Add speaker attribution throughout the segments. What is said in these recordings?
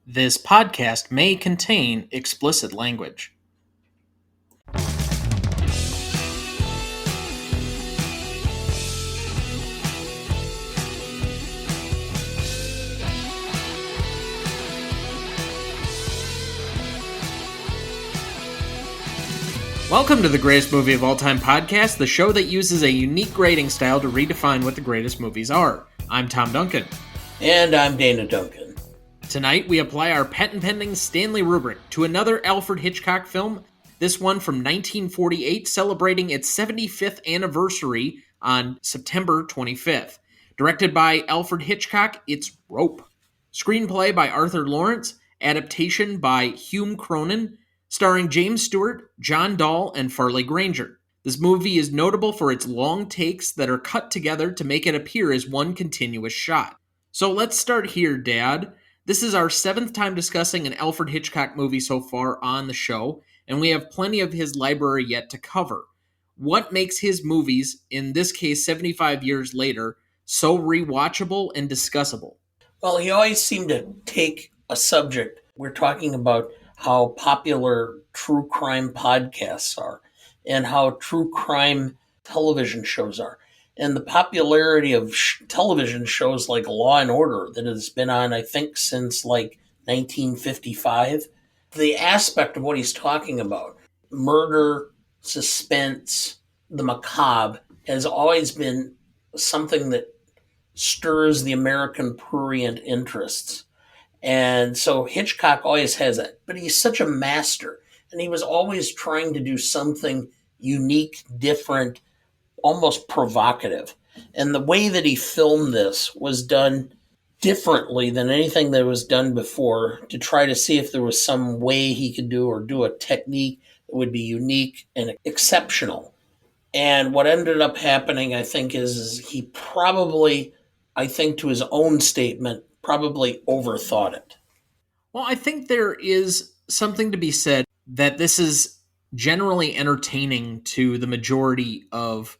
Speaker 1: This podcast may contain explicit language. Welcome to the Greatest Movie of All Time podcast, the show that uses a unique grading style to redefine what the greatest movies are. I'm Tom Duncan.
Speaker 2: And I'm Dana Duncan.
Speaker 1: Tonight, we apply our patent-pending Stanley rubric to another Alfred Hitchcock film, this one from 1948, celebrating its 75th anniversary on September 25th. Directed by Alfred Hitchcock, it's Rope. Screenplay by Arthur Laurents, adaptation by Hume Cronyn, starring James Stewart, Dall, and Farley Granger. This movie is notable for its long takes that are cut together to make it appear as one continuous shot. So let's start here, Dad. This is our 7th time discussing an Alfred Hitchcock movie so far on the show, and we have plenty of his library yet to cover. What makes his movies, in this case 75 years later, so rewatchable and discussable?
Speaker 2: Well, he always seemed to take a subject. We're talking about how popular true crime podcasts are and how true crime television shows are. And the popularity of television shows like Law and Order that has been on, I think, since like 1955. The aspect of what he's talking about, murder, suspense, the macabre, has always been something that stirs the American prurient interests. And so Hitchcock always has it, but he's such a master, and he was always trying to do something unique, different, almost provocative. And the way that he filmed this was done differently than anything that was done before, to try to see if there was some way he could do a technique that would be unique and exceptional. And what ended up happening, I think, is he probably, I think to his own statement, probably overthought it.
Speaker 1: Well, I think there is something to be said that this is generally entertaining to the majority of,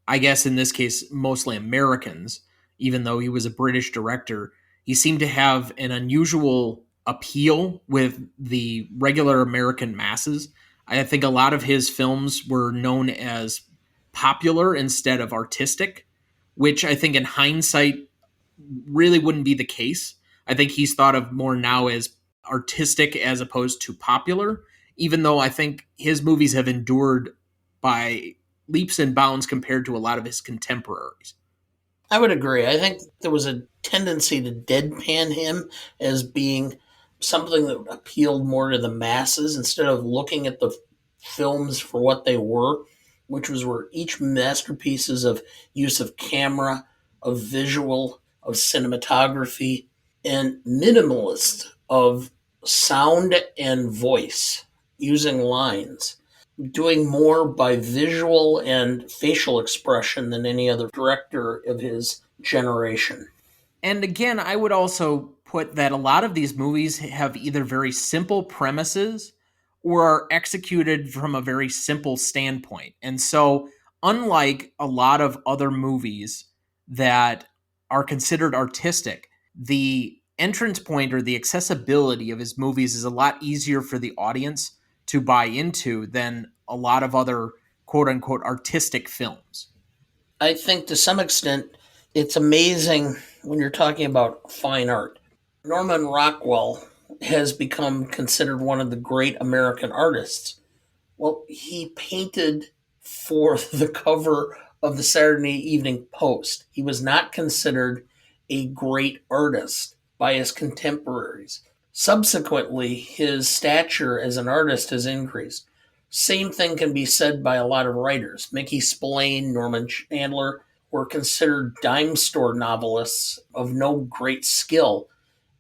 Speaker 1: I guess in this case, mostly Americans. Even though he was a British director, he seemed to have an unusual appeal with the regular American masses. I think a lot of his films were known as popular instead of artistic, which I think in hindsight really wouldn't be the case. I think he's thought of more now as artistic as opposed to popular, even though I think his movies have endured by leaps and bounds compared to a lot of his contemporaries.
Speaker 2: I would agree. I think there was a tendency to deadpan him as being something that appealed more to the masses instead of looking at the films for what they were, which were each masterpieces of use of camera, of visual, of cinematography, and minimalist of sound and voice, using lines, doing more by visual and facial expression than any other director of his generation.
Speaker 1: And again, I would also put that a lot of these movies have either very simple premises or are executed from a very simple standpoint. And so, unlike a lot of other movies that are considered artistic, the entrance point or the accessibility of his movies is a lot easier for the audience to buy into than a lot of other quote-unquote artistic films.
Speaker 2: I think to some extent it's amazing when you're talking about fine art. Norman Rockwell has become considered one of the great American artists. Well, he painted for the cover of the Saturday Evening Post. He was not considered a great artist by his contemporaries. Subsequently, his stature as an artist has increased. Same thing can be said by a lot of writers. Mickey Spillane, Joan Chandler were considered dime store novelists of no great skill.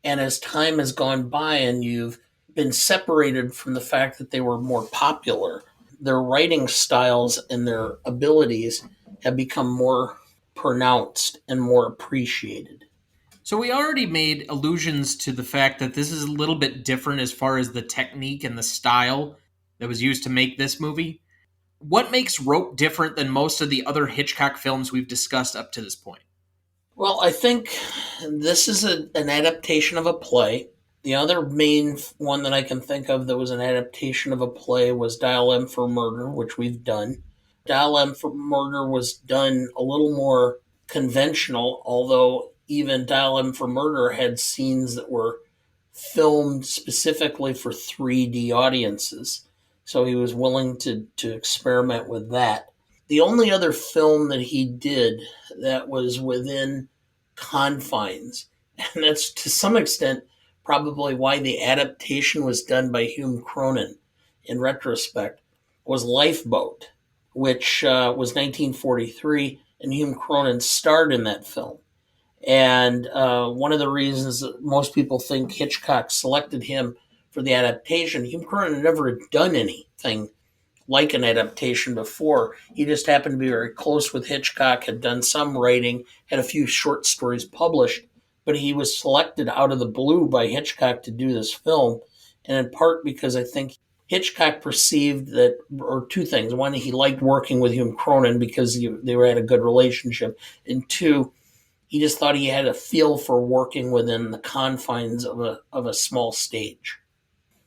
Speaker 2: And as time has gone by and you've been separated from the fact that they were more popular, their writing styles and their abilities have become more pronounced and more appreciated.
Speaker 1: So we already made allusions to the fact that this is a little bit different as far as the technique and the style that was used to make this movie. What makes Rope different than most of the other Hitchcock films we've discussed up to this point?
Speaker 2: Well, I think this is an adaptation of a play. The other main one that I can think of that was an adaptation of a play was Dial M for Murder, which we've done. Dial M for Murder was done a little more conventional, although even Dial M for Murder had scenes that were filmed specifically for 3D audiences. So he was willing to experiment with that. The only other film that he did that was within confines, and that's to some extent probably why the adaptation was done by Hume Cronyn in retrospect, was Lifeboat, which was 1943, and Hume Cronyn starred in that film. And one of the reasons that most people think Hitchcock selected him for the adaptation, Hume Cronyn had never done anything like an adaptation before. He just happened to be very close with Hitchcock, had done some writing, had a few short stories published, but he was selected out of the blue by Hitchcock to do this film. And in part because I think Hitchcock perceived that, or two things. One, he liked working with Hume Cronyn because they had a good relationship. And two, he just thought he had a feel for working within the confines of a small stage.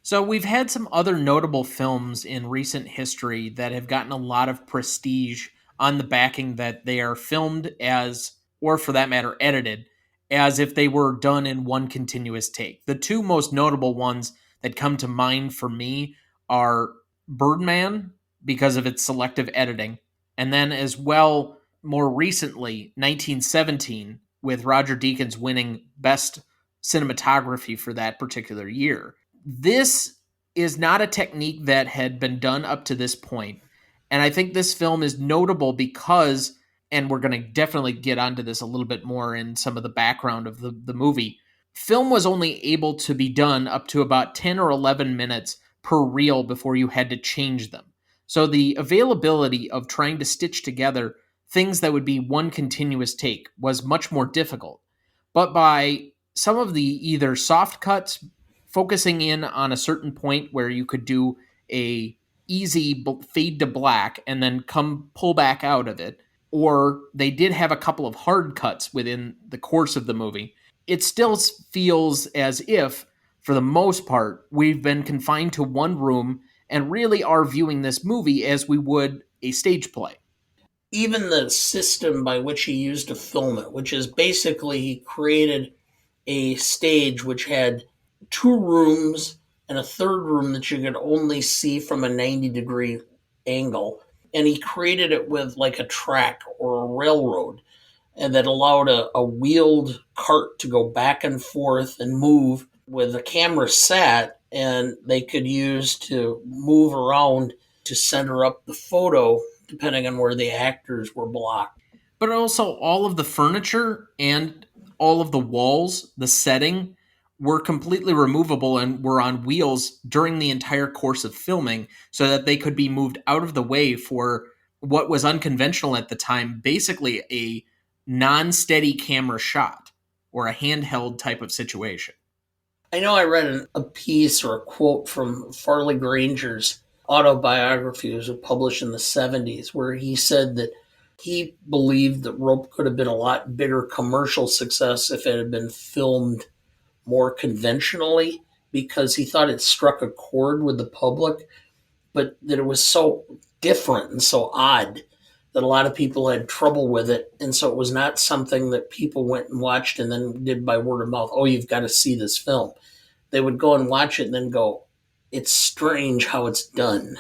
Speaker 1: So we've had some other notable films in recent history that have gotten a lot of prestige on the backing that they are filmed as, or for that matter, edited, as if they were done in one continuous take. The two most notable ones that come to mind for me are Birdman, because of its selective editing, and then as well, more recently, 1917, with Roger Deakins winning Best Cinematography for that particular year. This is not a technique that had been done up to this point. And I think this film is notable because, and we're going to definitely get onto this a little bit more in some of the background of the movie, film was only able to be done up to about 10 or 11 minutes per reel before you had to change them. So the availability of trying to stitch together things that would be one continuous take was much more difficult. But by some of the either soft cuts focusing in on a certain point where you could do a easy fade to black and then come pull back out of it, or they did have a couple of hard cuts within the course of the movie, it still feels as if, for the most part, we've been confined to one room and really are viewing this movie as we would a stage play.
Speaker 2: Even the system by which he used to film it, which is basically he created a stage which had two rooms and a third room that you could only see from a 90-degree angle. And he created it with like a track or a railroad, and that allowed a wheeled cart to go back and forth and move with the camera sat, and they could use to move around to center up the photo depending on where the actors were blocked.
Speaker 1: But also, all of the furniture and all of the walls, the setting, were completely removable and were on wheels during the entire course of filming so that they could be moved out of the way for what was unconventional at the time, basically a non-steady camera shot or a handheld type of situation.
Speaker 2: I know I read a piece or a quote from Farley Granger's autobiography, it was published in the 70s, where he said that he believed that Rope could have been a lot bigger commercial success if it had been filmed more conventionally, because he thought it struck a chord with the public, but that it was so different and so odd that a lot of people had trouble with it. And so it was not something that people went and watched and then did by word of mouth. Oh, you've got to see this film. They would go and watch it and then go, it's strange how it's done.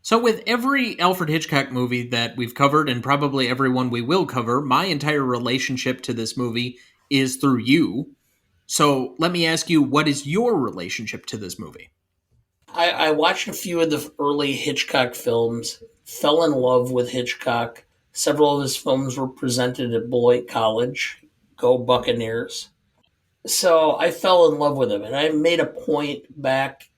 Speaker 1: So, with every Alfred Hitchcock movie that we've covered, and probably every one we will cover, my entire relationship to this movie is through you. So, let me ask you, what is your relationship to this movie?
Speaker 2: I watched a few of the early Hitchcock films, fell in love with Hitchcock. Several of his films were presented at Beloit College. Go Buccaneers. So I fell in love with him, and I made a point back,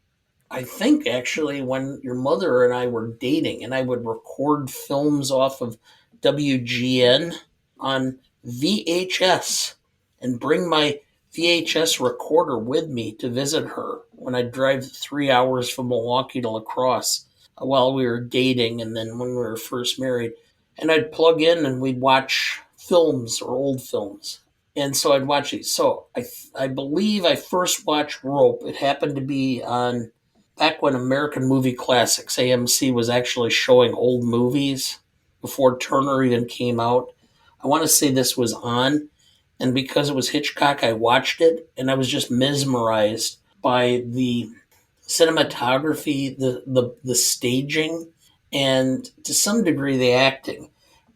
Speaker 2: I think actually, when your mother and I were dating, and I would record films off of WGN on VHS and bring my VHS recorder with me to visit her when I'd drive 3 hours from Milwaukee to La Crosse while we were dating and then when we were first married. And I'd plug in and we'd watch films or old films. And so I'd watch these. So I believe I first watched Rope. It happened to be on back when American Movie Classics, AMC, was actually showing old movies before Turner even came out. I want to say this was on, and because it was Hitchcock, I watched it, and I was just mesmerized by the cinematography, the staging, and to some degree the acting.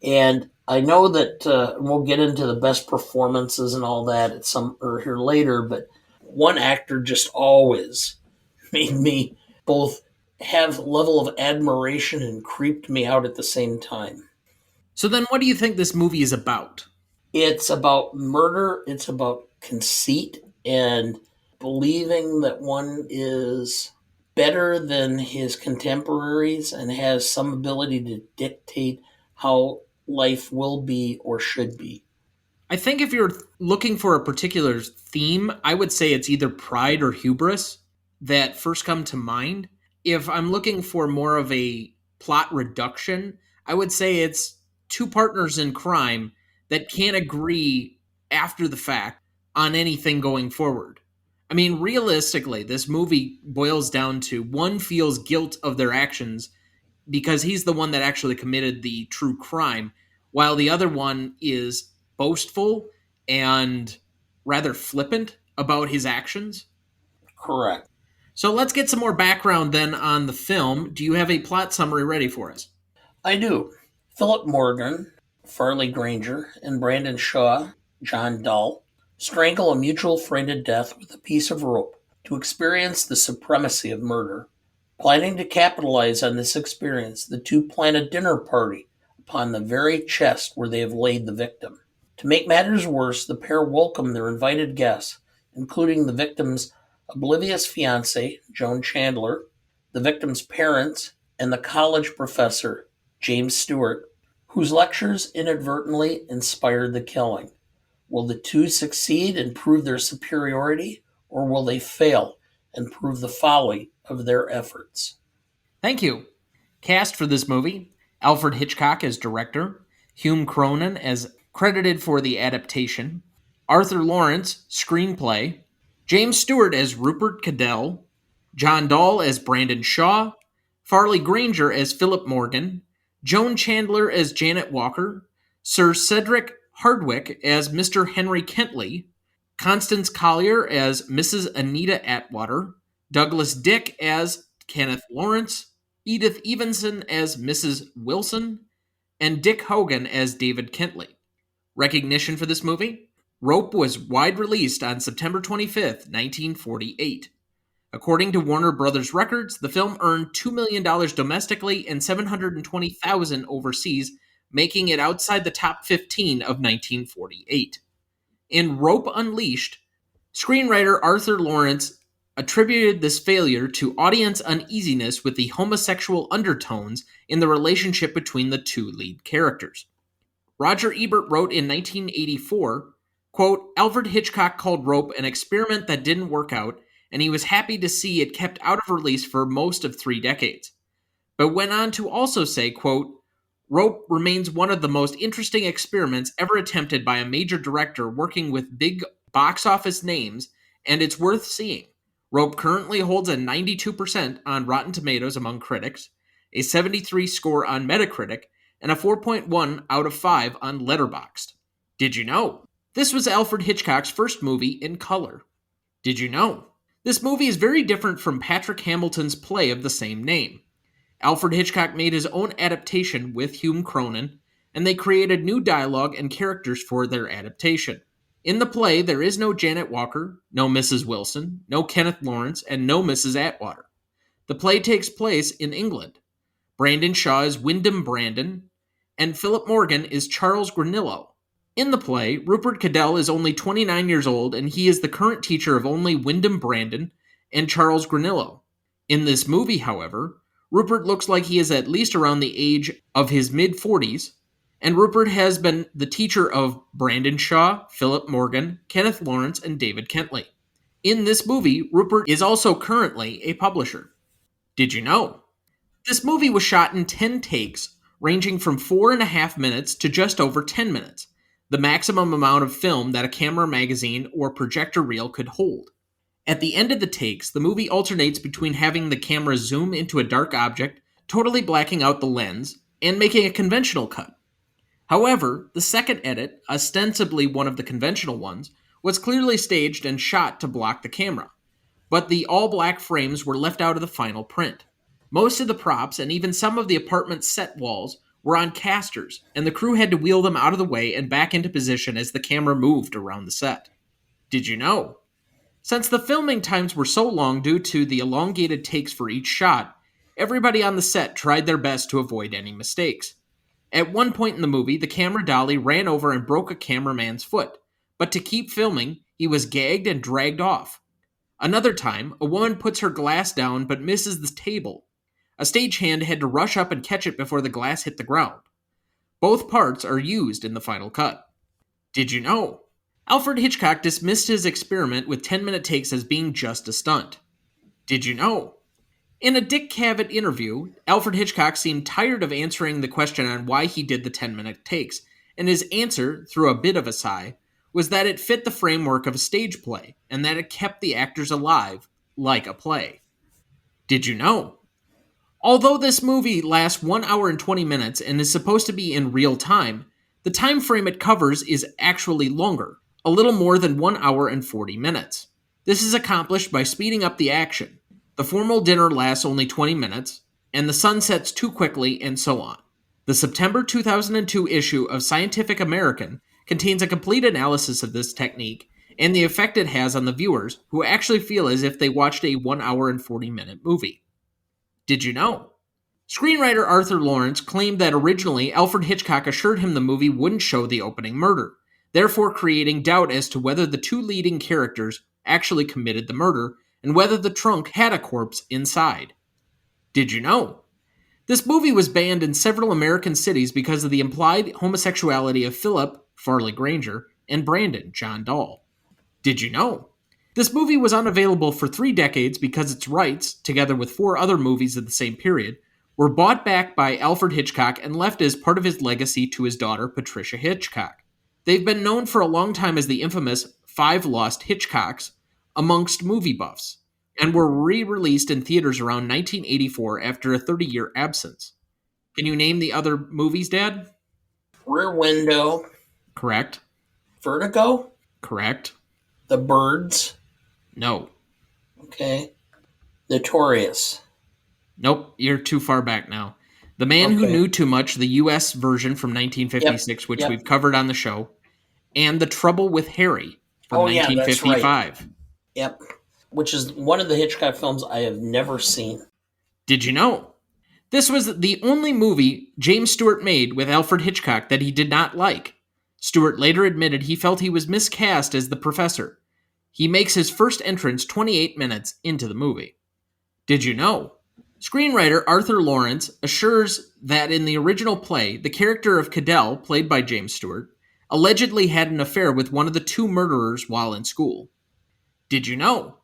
Speaker 2: And I know that we'll get into the best performances and all that at some or here later, but one actor just always made me both have level of admiration and creeped me out at the same time.
Speaker 1: So then what do you think this movie is about?
Speaker 2: It's about murder, it's about conceit and believing that one is better than his contemporaries and has some ability to dictate how life will be or should be.
Speaker 1: I think if you're looking for a particular theme, I would say it's either pride or hubris that first come to mind. If I'm looking for more of a plot reduction, I would say it's two partners in crime that can't agree after the fact on anything going forward. I mean, realistically, this movie boils down to one feels guilt of their actions because he's the one that actually committed the true crime, while the other one is boastful and rather flippant about his actions.
Speaker 2: Correct.
Speaker 1: So let's get some more background then on the film. Do you have a plot summary ready for us?
Speaker 2: I do. Philip Morgan, Farley Granger, and Brandon Shaw, John Dall, strangle a mutual friend to death with a piece of rope to experience the supremacy of murder. Planning to capitalize on this experience, the two plan a dinner party upon the very chest where they have laid the victim. To make matters worse, the pair welcome their invited guests, including the victim's oblivious fiancée, Joan Chandler, the victim's parents, and the college professor, James Stewart, whose lectures inadvertently inspired the killing. Will the two succeed and prove their superiority, or will they fail and prove the folly of their efforts?
Speaker 1: Thank you. Cast for this movie: Alfred Hitchcock as director, Hume Cronyn as credited for the adaptation, Arthur Laurents, screenplay, James Stewart as Rupert Cadell, John Dall as Brandon Shaw, Farley Granger as Philip Morgan, Joan Chandler as Janet Walker, Sir Cedric Hardwicke as Mr. Henry Kentley, Constance Collier as Mrs. Anita Atwater, Douglas Dick as Kenneth Lawrence, Edith Evenson as Mrs. Wilson, and Dick Hogan as David Kentley. Recognition for this movie: Rope was wide released on September 25th, 1948. According to Warner Brothers Records, the film earned $2 million domestically and $720,000 overseas, making it outside the top 15 of 1948. In Rope Unleashed, screenwriter Arthur Laurents attributed this failure to audience uneasiness with the homosexual undertones in the relationship between the two lead characters. Roger Ebert wrote in 1984, quote, Alfred Hitchcock called Rope an experiment that didn't work out, and he was happy to see it kept out of release for most of 3 decades. But went on to also say, quote, Rope remains one of the most interesting experiments ever attempted by a major director working with big box office names, and it's worth seeing. Rope currently holds a 92% on Rotten Tomatoes among critics, a 73 score on Metacritic, and a 4.1 out of 5 on Letterboxd. Did you know? This was Alfred Hitchcock's first movie in color. Did you know? This movie is very different from Patrick Hamilton's play of the same name. Alfred Hitchcock made his own adaptation with Hume Cronyn, and they created new dialogue and characters for their adaptation. In the play, there is no Janet Walker, no Mrs. Wilson, no Kenneth Lawrence, and no Mrs. Atwater. The play takes place in England. Brandon Shaw is Wyndham Brandon, and Philip Morgan is Charles Granillo. In the play, Rupert Cadell is only 29 years old, and he is the current teacher of only Wyndham Brandon and Charles Granillo. In this movie, however, Rupert looks like he is at least around the age of his mid-40s, and Rupert has been the teacher of Brandon Shaw, Philip Morgan, Kenneth Lawrence, and David Kentley. In this movie, Rupert is also currently a publisher. Did you know? This movie was shot in 10 takes, ranging from 4.5 minutes to just over 10 minutes. the maximum amount of film that a camera, magazine, or projector reel could hold. At the end of the takes, the movie alternates between having the camera zoom into a dark object, totally blacking out the lens, and making a conventional cut. However, the second edit, ostensibly one of the conventional ones, was clearly staged and shot to block the camera, but the all-black frames were left out of the final print. Most of the props and even some of the apartment's set walls were on casters, and the crew had to wheel them out of the way and back into position as the camera moved around the set. Did you know? Since the filming times were so long due to the elongated takes for each shot, everybody on the set tried their best to avoid any mistakes. At one point in the movie, the camera dolly ran over and broke a cameraman's foot, but to keep filming, he was gagged and dragged off. Another time, a woman puts her glass down but misses the table. A stagehand had to rush up and catch it before the glass hit the ground. Both parts are used in the final cut. Did you know? Alfred Hitchcock dismissed his experiment with 10-minute takes as being just a stunt. Did you know? In a Dick Cavett interview, Alfred Hitchcock seemed tired of answering the question on why he did the 10-minute takes, and his answer, through a bit of a sigh, was that it fit the framework of a stage play, and that it kept the actors alive, like a play. Did you know? Although this movie lasts 1 hour and 20 minutes and is supposed to be in real time, the time frame it covers is actually longer, a little more than 1 hour and 40 minutes. This is accomplished by speeding up the action. The formal dinner lasts only 20 minutes, and the sun sets too quickly, and so on. The September 2002 issue of Scientific American contains a complete analysis of this technique and the effect it has on the viewers who actually feel as if they watched a 1 hour and 40-minute movie. Did you know? Screenwriter Arthur Laurents claimed that originally Alfred Hitchcock assured him the movie wouldn't show the opening murder, therefore creating doubt as to whether the two leading characters actually committed the murder and whether the trunk had a corpse inside. Did you know? This movie was banned in several American cities because of the implied homosexuality of Philip, Farley Granger, and Brandon, John Dall. Did you know? This movie was unavailable for 3 decades because its rights, together with 4 other movies of the same period, were bought back by Alfred Hitchcock and left as part of his legacy to his daughter, Patricia Hitchcock. They've been known for a long time as the infamous 5 Lost Hitchcocks amongst movie buffs, and were re-released in theaters around 1984 after a 30-year absence. Can you name the other movies, Dad?
Speaker 2: Rear Window.
Speaker 1: Correct.
Speaker 2: Vertigo?
Speaker 1: Correct.
Speaker 2: The Birds?
Speaker 1: No.
Speaker 2: Okay. Notorious?
Speaker 1: Nope, you're too far back now. The Man Who Knew Too Much, the U.S. version from 1956, which we've covered on the show, and The Trouble with Harry from 1955.
Speaker 2: That's right. Yep. Which is one of the Hitchcock films I have never seen.
Speaker 1: Did you know? This was the only movie James Stewart made with Alfred Hitchcock that he did not like. Stewart later admitted he felt he was miscast as the professor. He makes his first entrance 28 minutes into the movie. Did you know? Screenwriter Arthur Laurents assures that in the original play, the character of Cadell, played by James Stewart, allegedly had an affair with one of the 2 murderers while in school. Did you know?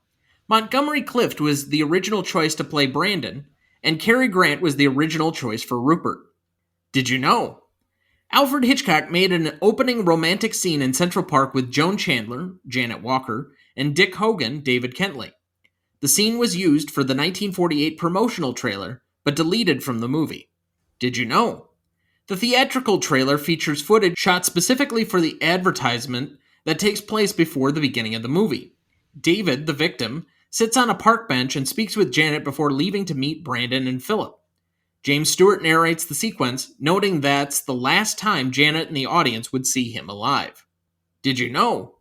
Speaker 1: Montgomery Clift was the original choice to play Brandon, and Cary Grant was the original choice for Rupert. Did you know? Alfred Hitchcock made an opening romantic scene in Central Park with Joan Chandler, Janet Walker, and Dick Hogan, David Kentley. The scene was used for the 1948 promotional trailer, but deleted from the movie. Did you know? The theatrical trailer features footage shot specifically for the advertisement that takes place before the beginning of the movie. David, the victim, sits on a park bench and speaks with Janet before leaving to meet Brandon and Philip. James Stewart narrates the sequence, noting that's the last time Janet and the audience would see him alive. Did you know?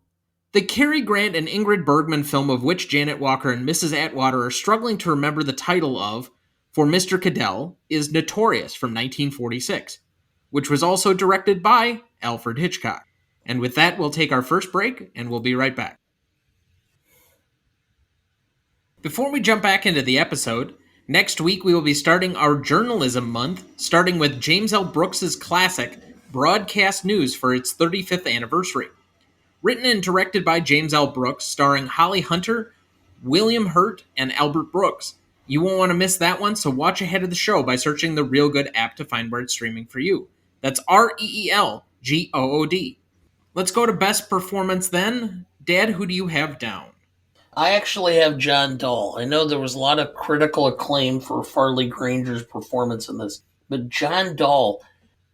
Speaker 1: The Cary Grant and Ingrid Bergman film of which Janet Walker and Mrs. Atwater are struggling to remember the title of, for Mr. Cadell, is Notorious from 1946, which was also directed by Alfred Hitchcock. And with that, we'll take our first break, and we'll be right back. Before we jump back into the episode, next week we will be starting our journalism month, starting with James L. Brooks's classic, Broadcast News, for its 35th anniversary. Written and directed by James L. Brooks, starring Holly Hunter, William Hurt, and Albert Brooks. You won't want to miss that one, so watch ahead of the show by searching the Real Good app to find where it's streaming for you. That's ReelGood. Let's go to best performance then. Dad, who do you have down?
Speaker 2: I actually have John Dall. I know there was a lot of critical acclaim for Farley Granger's performance in this, but John Dall,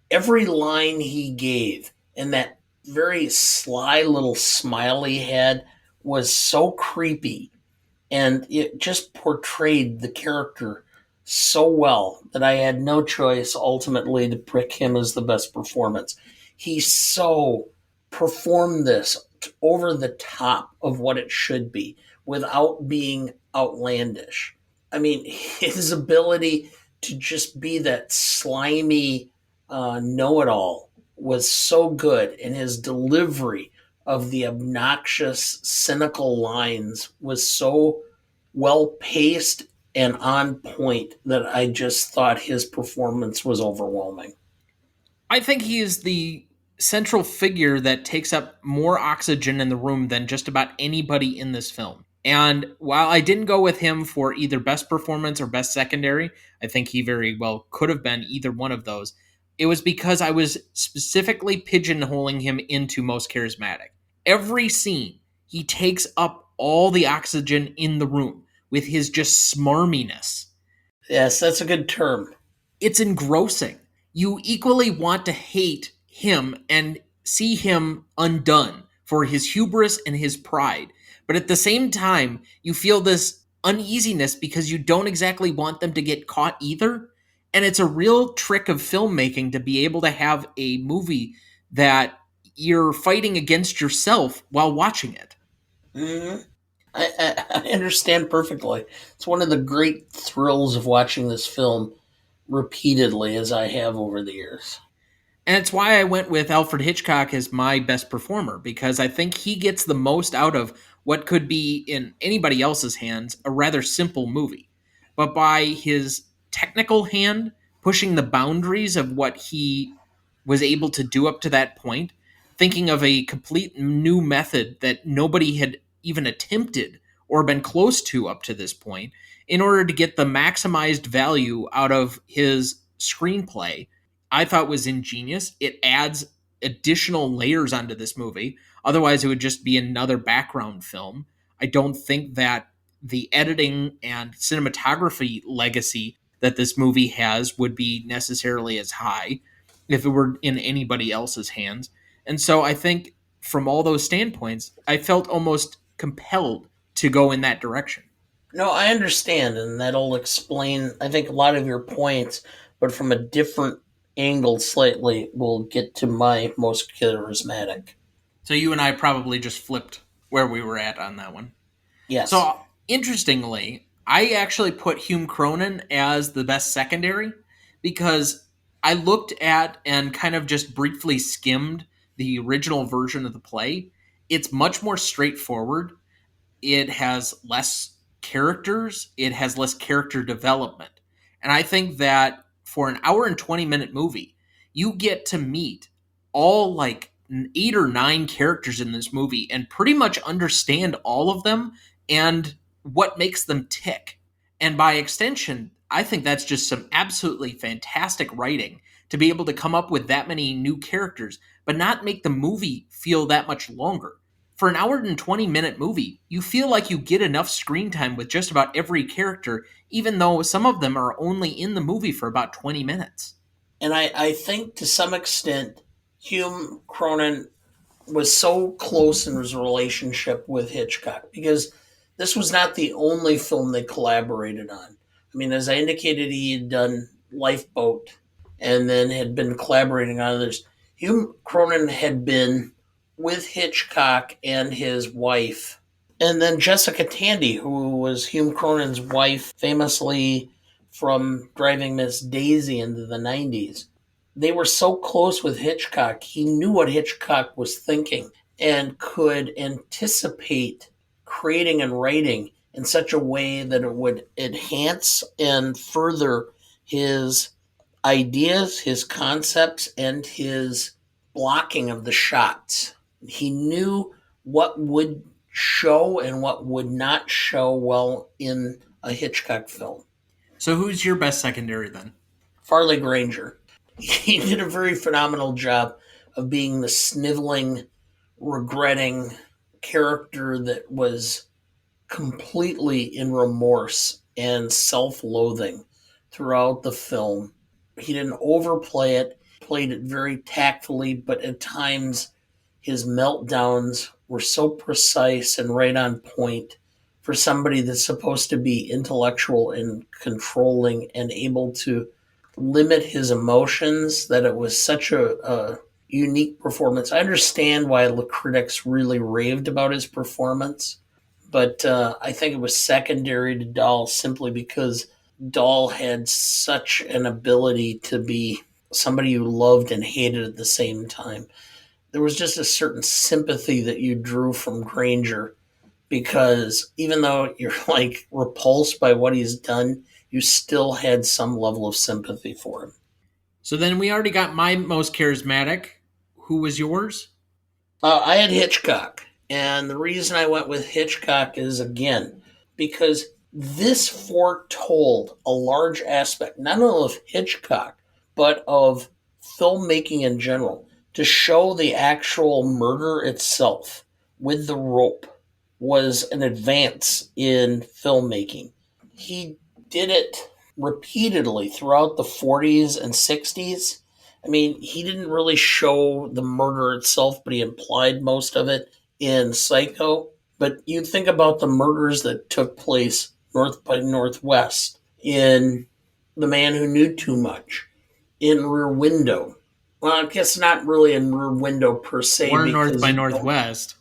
Speaker 2: every line he gave and that very sly little smile he had was so creepy, and it just portrayed the character so well that I had no choice ultimately to pick him as the best performance. He so performed this over the top of what it should be without being outlandish. I mean, his ability to just be that slimy know it all was so good, and his delivery of the obnoxious, cynical lines was so well paced and on point that I just thought his performance was overwhelming.
Speaker 1: I think he is the central figure that takes up more oxygen in the room than just about anybody in this film. And while I didn't go with him for either best performance or best secondary, I think he very well could have been either one of those. It was because I was specifically pigeonholing him into most charismatic. Every scene, he takes up all the oxygen in the room with his just smarminess.
Speaker 2: Yes, that's a good term.
Speaker 1: It's engrossing. You equally want to hate him and see him undone for his hubris and his pride. But at the same time, you feel this uneasiness because you don't exactly want them to get caught either. And it's a real trick of filmmaking to be able to have a movie that you're fighting against yourself while watching it.
Speaker 2: hmm I understand perfectly. It's one of the great thrills of watching this film repeatedly, as I have over the years.
Speaker 1: And it's why I went with Alfred Hitchcock as my best performer, because I think he gets the most out of what could be, in anybody else's hands, a rather simple movie. But by his technical hand, pushing the boundaries of what he was able to do up to that point, thinking of a complete new method that nobody had even attempted or been close to up to this point, in order to get the maximized value out of his screenplay, I thought was ingenious. It adds additional layers onto this movie. Otherwise, it would just be another background film. I don't think that the editing and cinematography legacy that this movie has would be necessarily as high if it were in anybody else's hands. And so I think from all those standpoints, I felt almost compelled to go in that direction.
Speaker 2: No, I understand, and that'll explain, I think, a lot of your points, but from a different angle slightly, we'll get to my most charismatic.
Speaker 1: So you and I probably just flipped where we were at on that one.
Speaker 2: Yes.
Speaker 1: So interestingly, I actually put Hume Cronyn as the best secondary because I looked at and kind of just briefly skimmed the original version of the play. It's much more straightforward. It has less characters, it has less character development. And I think that for an hour and 20-minute movie, you get to meet all like 8 or 9 characters in this movie and pretty much understand all of them and what makes them tick. And by extension, I think that's just some absolutely fantastic writing to be able to come up with that many new characters, but not make the movie feel that much longer. For an hour and 20-minute movie, you feel like you get enough screen time with just about every character, even though some of them are only in the movie for about 20 minutes.
Speaker 2: And I think to some extent, Hume Cronyn was so close in his relationship with Hitchcock because this was not the only film they collaborated on. I mean, as I indicated, he had done Lifeboat and then had been collaborating on others. Hume Cronyn had been with Hitchcock and his wife. And then Jessica Tandy, who was Hume Cronyn's wife, famously from Driving Miss Daisy into the 90s. They were so close with Hitchcock, he knew what Hitchcock was thinking and could anticipate creating and writing in such a way that it would enhance and further his ideas, his concepts, and his blocking of the shots. He knew what would show and what would not show well in a Hitchcock film.
Speaker 1: So who's your best secondary then?
Speaker 2: Farley Granger. He did a very phenomenal job of being the sniveling, regretting character that was completely in remorse and self-loathing throughout the film. He didn't overplay it, played it very tactfully, but at times his meltdowns were so precise and right on point for somebody that's supposed to be intellectual and controlling and able to limit his emotions, that it was such a unique performance. I understand why the critics really raved about his performance, but I think it was secondary to Dall simply because Dall had such an ability to be somebody you loved and hated at the same time. There was just a certain sympathy that you drew from Granger because even though you're like repulsed by what he's done, you still had some level of sympathy for him.
Speaker 1: So then we already got my most charismatic. Who was yours?
Speaker 2: I had Hitchcock, and the reason I went with Hitchcock is again because this foretold a large aspect not only of Hitchcock but of filmmaking in general. To show the actual murder itself with the rope was an advance in filmmaking. He did it repeatedly throughout the 40s and 60s. I mean, he didn't really show the murder itself, but he implied most of it in Psycho. But you think about the murders that took place North by Northwest, in The Man Who Knew Too Much, in Rear Window. Well, I guess not really in Rear Window per se.
Speaker 1: Or North by Northwest.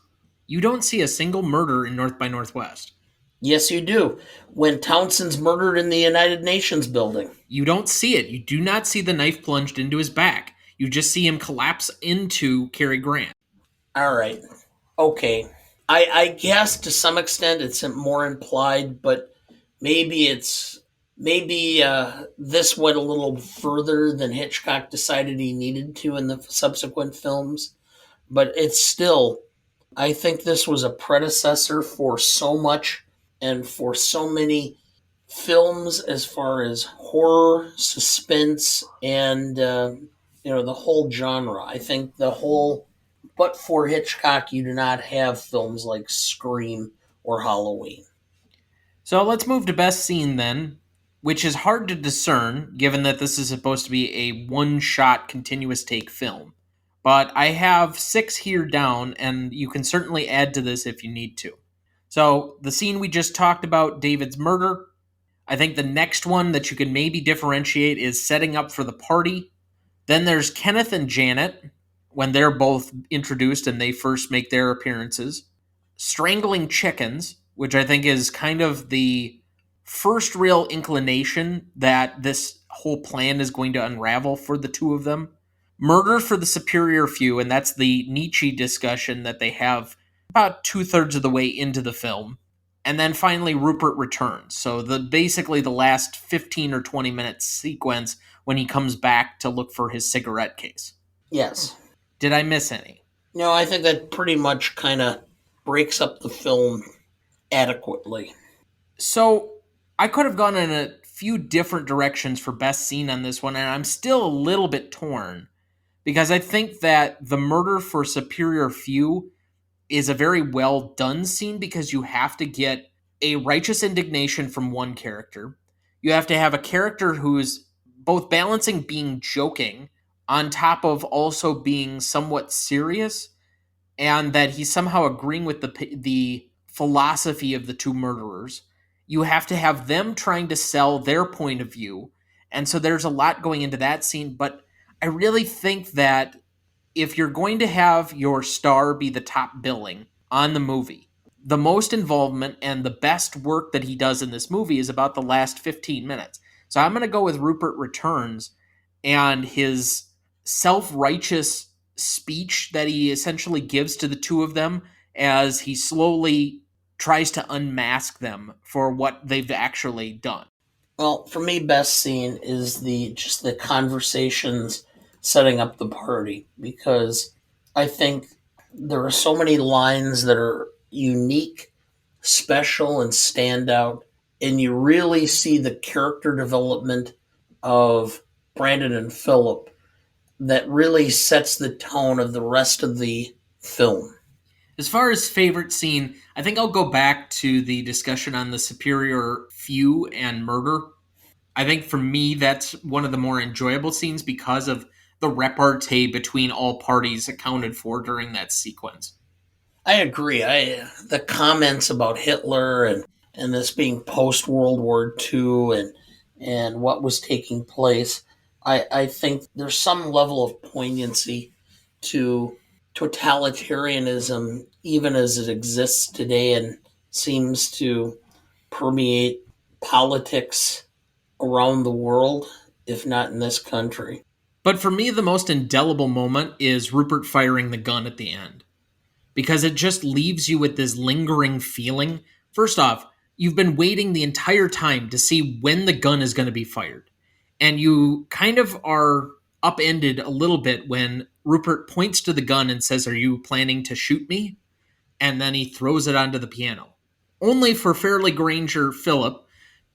Speaker 1: You don't see a single murder in North by Northwest.
Speaker 2: Yes, you do. When Townsend's murdered in the United Nations building.
Speaker 1: You don't see it. You do not see the knife plunged into his back. You just see him collapse into Cary Grant.
Speaker 2: All right. Okay. I guess to some extent it's more implied, but maybe this went a little further than Hitchcock decided he needed to in the subsequent films. But it's still, I think this was a predecessor for so much and for so many films as far as horror, suspense, and the whole genre. I think but for Hitchcock, you do not have films like Scream or Halloween.
Speaker 1: So let's move to best scene then, which is hard to discern given that this is supposed to be a one-shot continuous take film. But I have 6 here down, and you can certainly add to this if you need to. So the scene we just talked about, David's murder. I think the next one that you can maybe differentiate is setting up for the party. Then there's Kenneth and Janet, when they're both introduced and they first make their appearances. Strangling chickens, which I think is kind of the first real inclination that this whole plan is going to unravel for the two of them. Murder for the superior few, and that's the Nietzsche discussion that they have about 2/3 of the way into the film. And then finally, Rupert returns. So basically the last 15 or 20 minute sequence when he comes back to look for his cigarette case.
Speaker 2: Yes.
Speaker 1: Did I miss any?
Speaker 2: No, I think that pretty much kind of breaks up the film adequately.
Speaker 1: So I could have gone in a few different directions for best scene on this one, and I'm still a little bit torn because I think that the murder for superior few is a very well done scene because you have to get a righteous indignation from one character. You have to have a character who's both balancing being joking on top of also being somewhat serious, and that he's somehow agreeing with the philosophy of the two murderers. You have to have them trying to sell their point of view. And so there's a lot going into that scene, but I really think that if you're going to have your star be the top billing on the movie, the most involvement and the best work that he does in this movie is about the last 15 minutes. So I'm going to go with Rupert Returns and his self-righteous speech that he essentially gives to the two of them as he slowly tries to unmask them for what they've actually done.
Speaker 2: Well, for me, best scene is the conversations setting up the party, because I think there are so many lines that are unique, special, and stand out, and you really see the character development of Brandon and Philip that really sets the tone of the rest of the film.
Speaker 1: As far as favorite scene, I think I'll go back to the discussion on the superior few and murder. I think for me, that's one of the more enjoyable scenes because of the repartee between all parties accounted for during that sequence.
Speaker 2: I agree. The comments about Hitler and this being post World War II and what was taking place, I think there's some level of poignancy to totalitarianism, even as it exists today and seems to permeate politics around the world, if not in this country.
Speaker 1: But for me, the most indelible moment is Rupert firing the gun at the end because it just leaves you with this lingering feeling. First off, you've been waiting the entire time to see when the gun is going to be fired. And you kind of are upended a little bit when Rupert points to the gun and says, "Are you planning to shoot me?" And then he throws it onto the piano. Only for Farley Granger Philip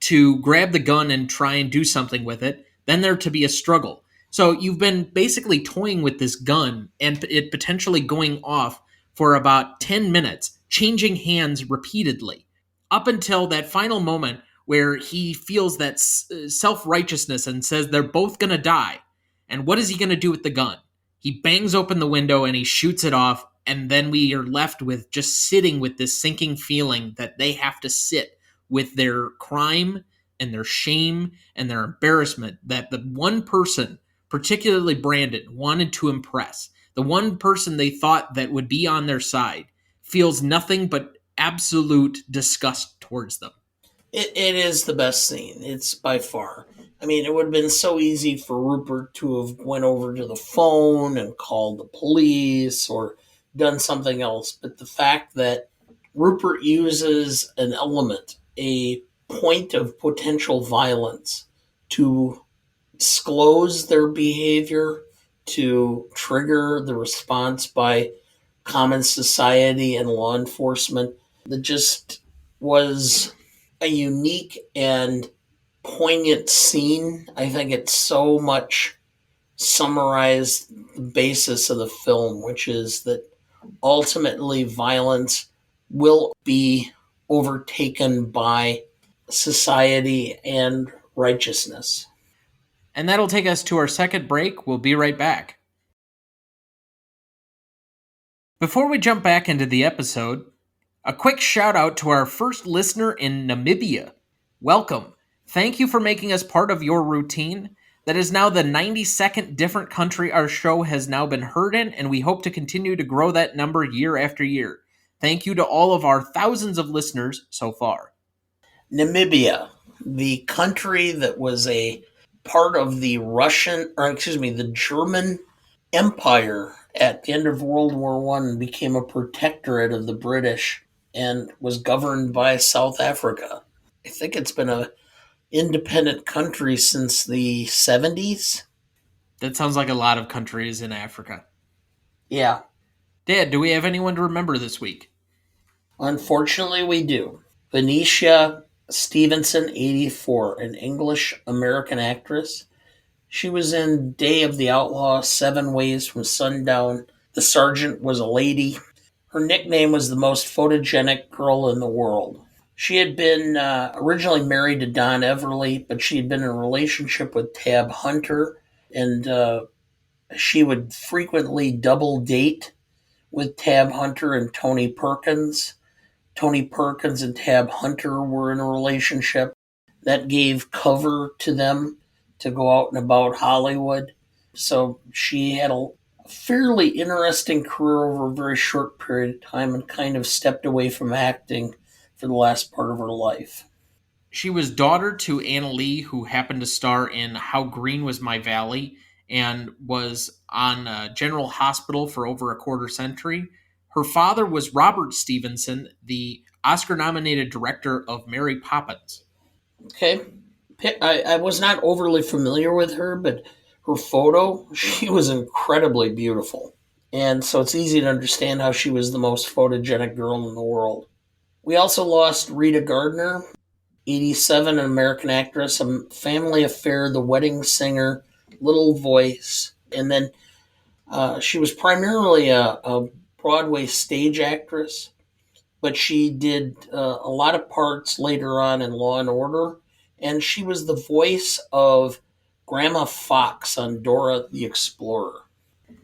Speaker 1: to grab the gun and try and do something with it, then there to be a struggle. So you've been basically toying with this gun and it potentially going off for about 10 minutes, changing hands repeatedly, up until that final moment where he feels that self righteousness and says they're both going to die. And what is he going to do with the gun? He bangs open the window and he shoots it off. And then we are left with just sitting with this sinking feeling that they have to sit with their crime and their shame and their embarrassment that the one person, particularly Brandon, wanted to impress, the one person they thought that would be on their side, feels nothing but absolute disgust towards them.
Speaker 2: It is the best scene. It's by far. I mean, it would have been so easy for Rupert to have went over to the phone and called the police or done something else. But the fact that Rupert uses an element, a point of potential violence, to disclose their behavior, to trigger the response by common society and law enforcement, that just was a unique and poignant scene. I think it so much summarized the basis of the film, which is that ultimately violence will be overtaken by society and righteousness.
Speaker 1: And that'll take us to our second break. We'll be right back. Before we jump back into the episode, a quick shout out to our first listener in Namibia. Welcome. Thank you for making us part of your routine. That is now the 92nd different country our show has now been heard in, and we hope to continue to grow that number year after year. Thank you to all of our thousands of listeners so far.
Speaker 2: Namibia, the country that was a part of the German Empire at the end of World War One, became a protectorate of the British and was governed by South Africa. I think it's been an independent country since the 70s.
Speaker 1: That sounds like a lot of countries in Africa.
Speaker 2: Yeah,
Speaker 1: Dad, do we have anyone to remember this week?
Speaker 2: unfortunately we do. Venetia Stevenson, 84, an English-American actress. She was in Day of the Outlaw, 7 Ways from Sundown. The Sergeant Was a Lady. Her nickname was the most photogenic girl in the world. She had been originally married to Don Everly, but she had been in a relationship with Tab Hunter, and she would frequently double date with Tab Hunter and Tony Perkins. Tony Perkins and Tab Hunter were in a relationship that gave cover to them to go out and about Hollywood. So she had a fairly interesting career over a very short period of time and kind of stepped away from acting for the last part of her life.
Speaker 1: She was daughter to Anna Lee, who happened to star in How Green Was My Valley and was on General Hospital for over a quarter century. Her father was Robert Stevenson, the Oscar-nominated director of Mary Poppins.
Speaker 2: Okay. I was not overly familiar with her, but her photo, she was incredibly beautiful. And so it's easy to understand how she was the most photogenic girl in the world. We also lost Rita Gardner, 87, an American actress, a Family Affair, The Wedding Singer, Little Voice. And then she was primarily a Broadway stage actress, but she did a lot of parts later on in Law and Order, and she was the voice of Grandma Fox on Dora the Explorer.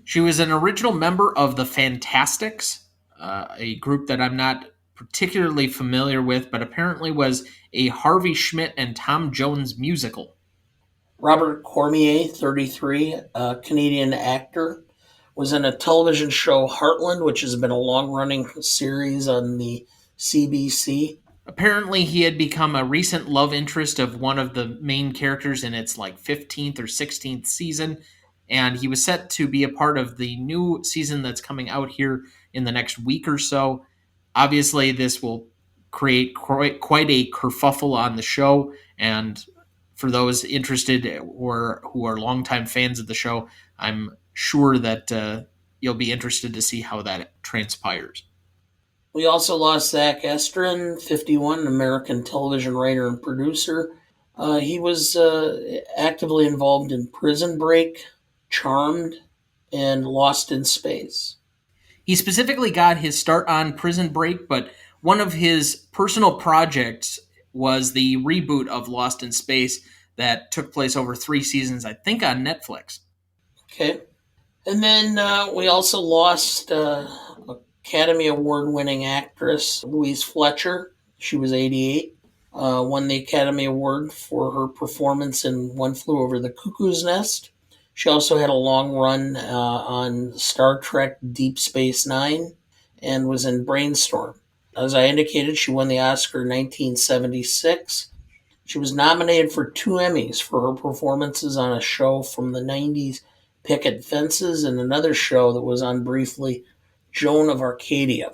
Speaker 1: She was an original member of the Fantastics, a group that I'm not particularly familiar with, but apparently was a Harvey Schmidt and Tom Jones musical.
Speaker 2: Robert Cormier, 33, a Canadian actor, was in a television show Heartland, which has been a long-running series on the CBC.
Speaker 1: Apparently, he had become a recent love interest of one of the main characters in its 15th or 16th season, and he was set to be a part of the new season that's coming out here in the next week or so. Obviously, this will create quite a kerfuffle on the show, and for those interested or who are longtime fans of the show, I'm sure that you'll be interested to see how that transpires.
Speaker 2: We also lost Zach Estrin, 51, an American television writer and producer. He was actively involved in Prison Break, Charmed, and Lost in Space.
Speaker 1: He specifically got his start on Prison Break, but one of his personal projects was the reboot of Lost in Space that took place over 3 seasons, I think, on Netflix.
Speaker 2: Okay. And then we also lost Academy Award winning actress Louise Fletcher. She was 88. Won the Academy Award for her performance in One Flew Over the Cuckoo's Nest. She also had a long run on Star Trek Deep Space Nine and was in Brainstorm. As I indicated, she won the Oscar in 1976. She was nominated for 2 Emmys for her performances on a show from the 90s, Picket Fences, and another show that was on briefly, Joan of Arcadia.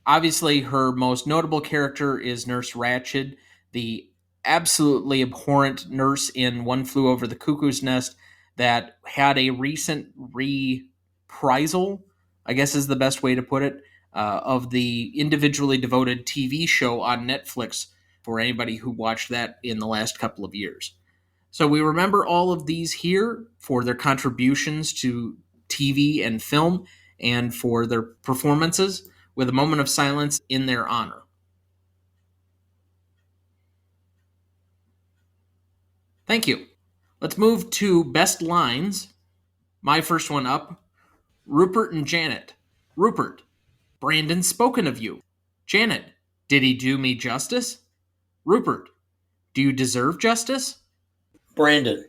Speaker 1: Obviously, her most notable character is Nurse Ratched, the absolutely abhorrent nurse in One Flew Over the Cuckoo's Nest that had a recent reprisal, I guess is the best way to put it, of the individually devoted TV show on Netflix for anybody who watched that in the last couple of years. So we remember all of these here for their contributions to TV and film and for their performances with a moment of silence in their honor. Thank you. Let's move to best lines. My first one up, Rupert and Janet. Rupert, Brandon's spoken of you. Janet, did he do me justice? Rupert, do you deserve justice?
Speaker 2: Brandon,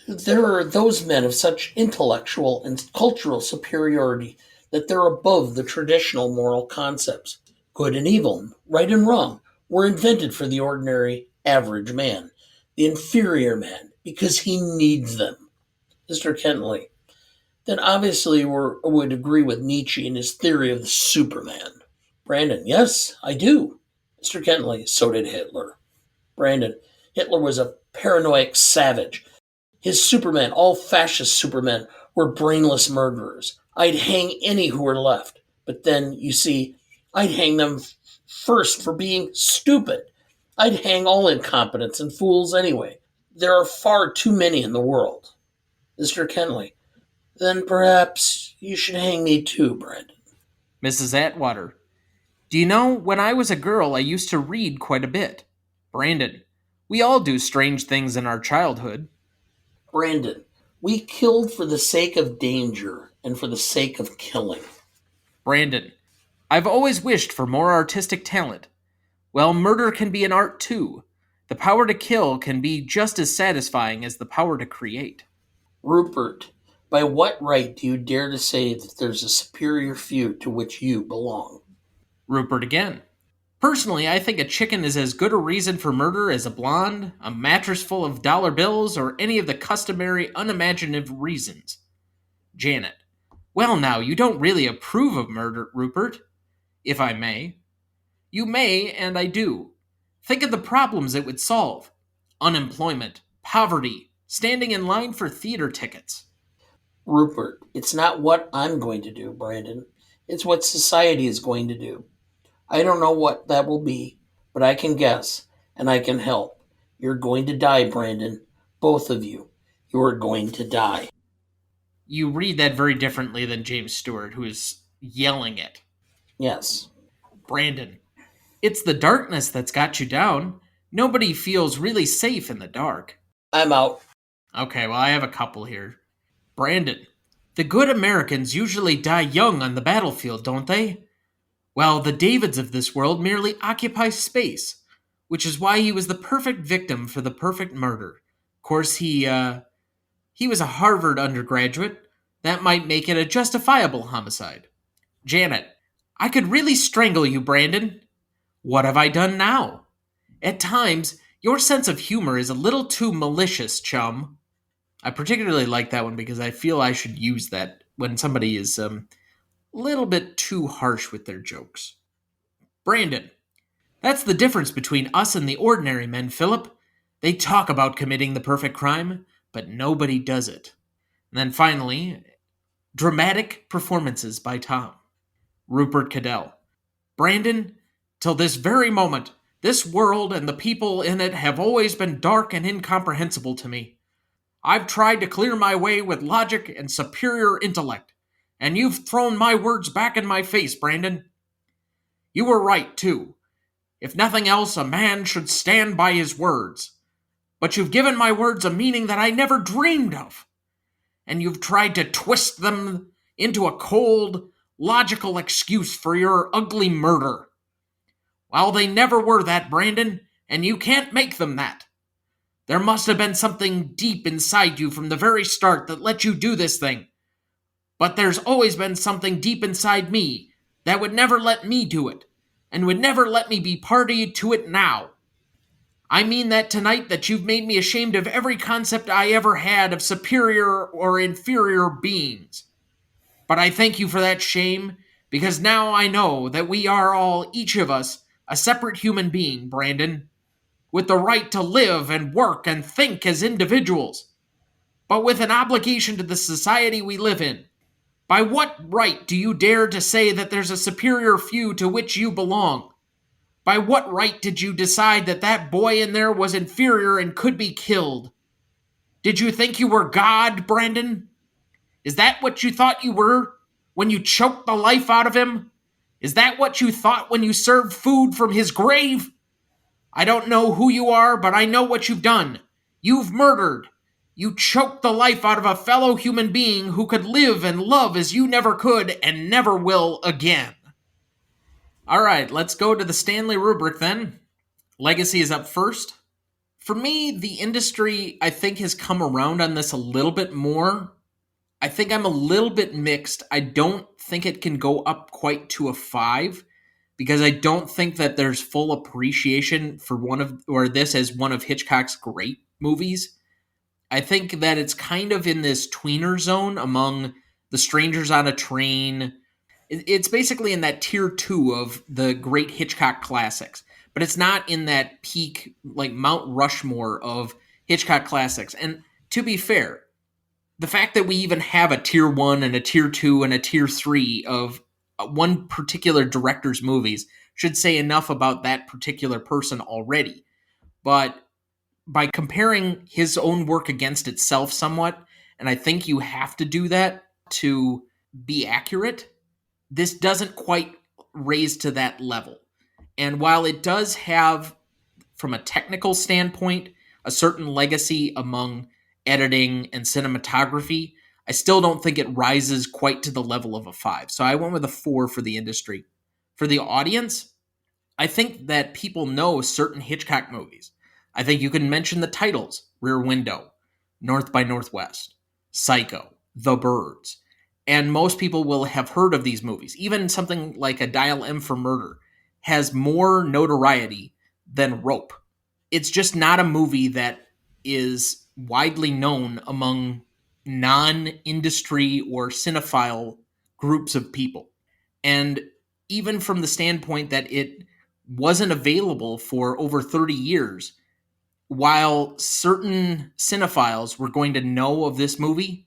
Speaker 2: there are those men of such intellectual and cultural superiority that they're above the traditional moral concepts. Good and evil, right and wrong, were invented for the ordinary, average man, the inferior man, because he needs them. Mr. Kentley, then obviously would agree with Nietzsche in his theory of the Superman. Brandon, yes, I do. Mr. Kentley, so did Hitler. Brandon, Hitler was a paranoid savage. His Supermen, all fascist Supermen, were brainless murderers. I'd hang any who were left. But then, you see, I'd hang them first for being stupid. I'd hang all incompetents and fools anyway. There are far too many in the world. Mr. Kentley, then perhaps you should hang me too, Brandon.
Speaker 1: Mrs. Atwater, do you know, when I was a girl, I used to read quite a bit. Brandon, we all do strange things in our childhood.
Speaker 2: Brandon, we killed for the sake of danger and for the sake of killing.
Speaker 1: Brandon, I've always wished for more artistic talent. Well, murder can be an art too. The power to kill can be just as satisfying as the power to create.
Speaker 2: Rupert, by what right do you dare to say that there's a superior few to which you belong?
Speaker 1: Rupert again. Personally, I think a chicken is as good a reason for murder as a blonde, a mattress full of dollar bills, or any of the customary unimaginative reasons. Janet. Well now, you don't really approve of murder, Rupert. If I may. You may, and I do. Think of the problems it would solve. Unemployment, poverty, standing in line for theater tickets.
Speaker 2: Rupert, it's not what I'm going to do, Brandon. It's what society is going to do. I don't know what that will be, but I can guess, and I can help. You're going to die, Brandon. Both of you. You are going to die.
Speaker 1: You read that very differently than James Stewart, who is yelling it.
Speaker 2: Yes.
Speaker 1: Brandon, it's the darkness that's got you down. Nobody feels really safe in the dark.
Speaker 2: I'm out.
Speaker 1: Okay, well, I have a couple here. Brandon, the good Americans usually die young on the battlefield, don't they? Well, the Davids of this world merely occupy space, which is why he was the perfect victim for the perfect murder. Of course, he was a Harvard undergraduate. That might make it a justifiable homicide. Janet, I could really strangle you, Brandon. What have I done now? At times, your sense of humor is a little too malicious, chum. I particularly like that one because I feel I should use that when somebody is a little bit too harsh with their jokes. Brandon, that's the difference between us and the ordinary men, Philip. They talk about committing the perfect crime, but nobody does it. And then finally, dramatic performances by Tom. Rupert Cadell. Brandon, till this very moment, this world and the people in it have always been dark and incomprehensible to me. I've tried to clear my way with logic and superior intellect, and you've thrown my words back in my face, Brandon. You were right, too. If nothing else, a man should stand by his words. But you've given my words a meaning that I never dreamed of, and you've tried to twist them into a cold, logical excuse for your ugly murder. Well, they never were that, Brandon, and you can't make them that. There must have been something deep inside you from the very start that let you do this thing. But there's always been something deep inside me that would never let me do it, and would never let me be party to it now. I mean that tonight that you've made me ashamed of every concept I ever had of superior or inferior beings. But I thank you for that shame, because now I know that we are all, each of us, a separate human being, Brandon, with the right to live and work and think as individuals, but with an obligation to the society we live in. By what right do you dare to say that there's a superior few to which you belong? By what right did you decide that that boy in there was inferior and could be killed? Did you think you were God, Brandon? Is that what you thought you were when you choked the life out of him? Is that what you thought when you served food from his grave? I don't know who you are, but I know what you've done. You've murdered. You choked the life out of a fellow human being who could live and love as you never could and never will again. All right, let's go to the Stanley rubric then. Legacy is up first. For me, the industry, I think, has come around on this a little bit more. I think I'm a little bit mixed. I don't think it can go up quite to a 5 because I don't think that there's full appreciation for this as one of Hitchcock's great movies. I think that it's kind of in this tweener zone among The Strangers on a Train. It's basically in that tier 2 of the great Hitchcock classics, but it's not in that peak, like Mount Rushmore of Hitchcock classics. And to be fair, the fact that we even have a tier 1 and a tier 2 and a tier 3 of one particular director's movies should say enough about that particular person already. But by comparing his own work against itself somewhat, and I think you have to do that to be accurate, this doesn't quite raise to that level. And while it does have, from a technical standpoint, a certain legacy among editing and cinematography, I still don't think it rises quite to the level of a 5. So I went with a 4 for the industry. For the audience, I think that people know certain Hitchcock movies. I think you can mention the titles: Rear Window, North by Northwest, Psycho, The Birds. And most people will have heard of these movies. Even something like A Dial M for Murder has more notoriety than Rope. It's just not a movie that is widely known among non-industry or cinephile groups of people. And even from the standpoint that it wasn't available for over 30 years, while certain cinephiles were going to know of this movie,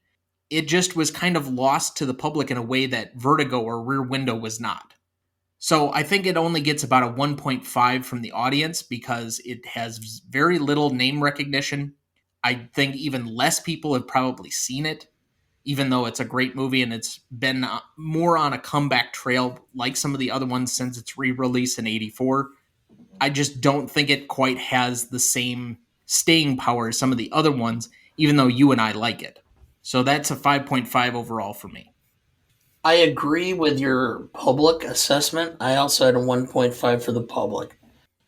Speaker 1: it just was kind of lost to the public in a way that Vertigo or Rear Window was not. So I think it only gets about a 1.5 from the audience because it has very little name recognition. I think even less people have probably seen it. even though it's a great movie and it's been more on a comeback trail like some of the other ones since its re-release in 84. I just don't think it quite has the same staying power as some of the other ones, even though you and I like it. So that's a 5.5 overall for me.
Speaker 2: I agree with your public assessment. I also had a 1.5 for the public.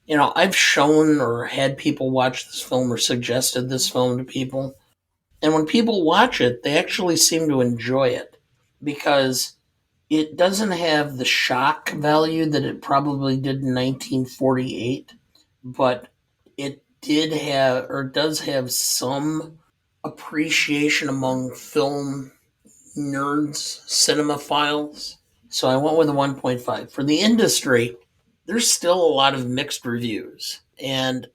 Speaker 2: I've shown or had people watch this film or suggested this film to people. And when people watch it, they actually seem to enjoy it because it doesn't have the shock value that it probably did in 1948, but it did have or does have some appreciation among film nerds, cinemaphiles. So I went with a 1.5. For the industry, there's still a lot of mixed reviews. And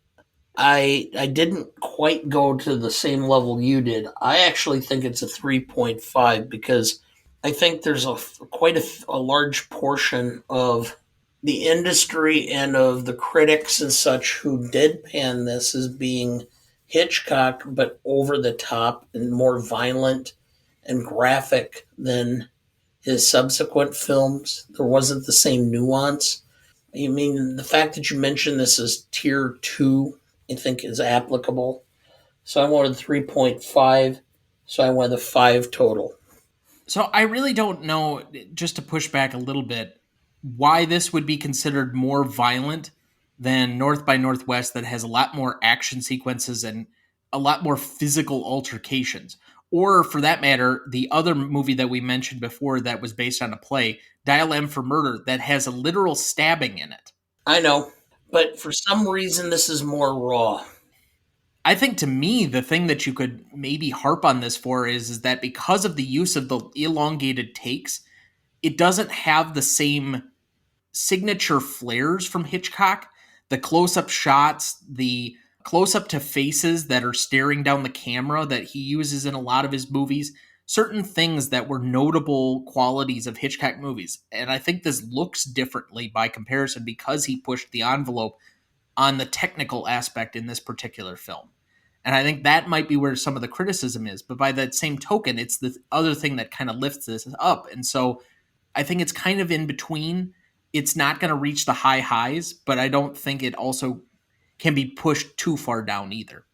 Speaker 2: I didn't quite go to the same level you did. I actually think it's a 3.5 because I think there's quite a large portion of the industry and of the critics and such who deadpan this as being Hitchcock, but over the top and more violent and graphic than his subsequent films. There wasn't the same nuance. I mean, the fact that you mentioned this as tier 2, I think is applicable. So I wanted 3.5, so I went a 5 total.
Speaker 1: So I really don't know, just to push back a little bit, why this would be considered more violent than North by Northwest, that has a lot more action sequences and a lot more physical altercations. Or for that matter, the other movie that we mentioned before that was based on a play, Dial M for Murder, that has a literal stabbing in it.
Speaker 2: I know, but for some reason this is more raw.
Speaker 1: I think to me, the thing that you could maybe harp on this for is that because of the use of the elongated takes, it doesn't have the same signature flares from Hitchcock. The close-up shots, the close-up to faces that are staring down the camera that he uses in a lot of his movies, certain things that were notable qualities of Hitchcock movies. And I think this looks differently by comparison because he pushed the envelope on the technical aspect in this particular film. And I think that might be where some of the criticism is. But by that same token, it's the other thing that kind of lifts this up. And so I think it's kind of in between. It's not going to reach the high highs, but I don't think it also can be pushed too far down either.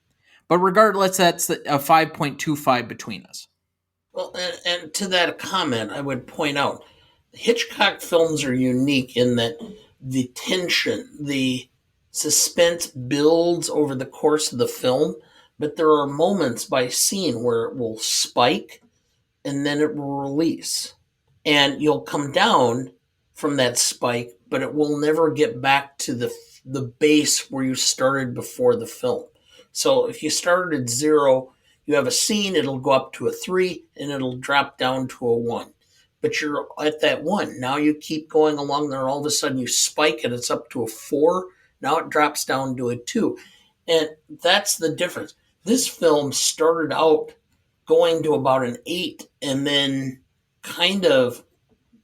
Speaker 1: But regardless, that's a 5.25 between us.
Speaker 2: Well, and to that comment, I would point out Hitchcock films are unique in that the tension, the suspense builds over the course of the film, but there are moments by scene where it will spike and then it will release. And you'll come down from that spike, but it will never get back to the base where you started before the film. So if you started at 0, you have a scene, it'll go up to a 3, and it'll drop down to a 1. But you're at that 1. Now you keep going along there, and all of a sudden you spike, and it's up to a 4. Now it drops down to a 2. And that's the difference. This film started out going to about an 8, and then kind of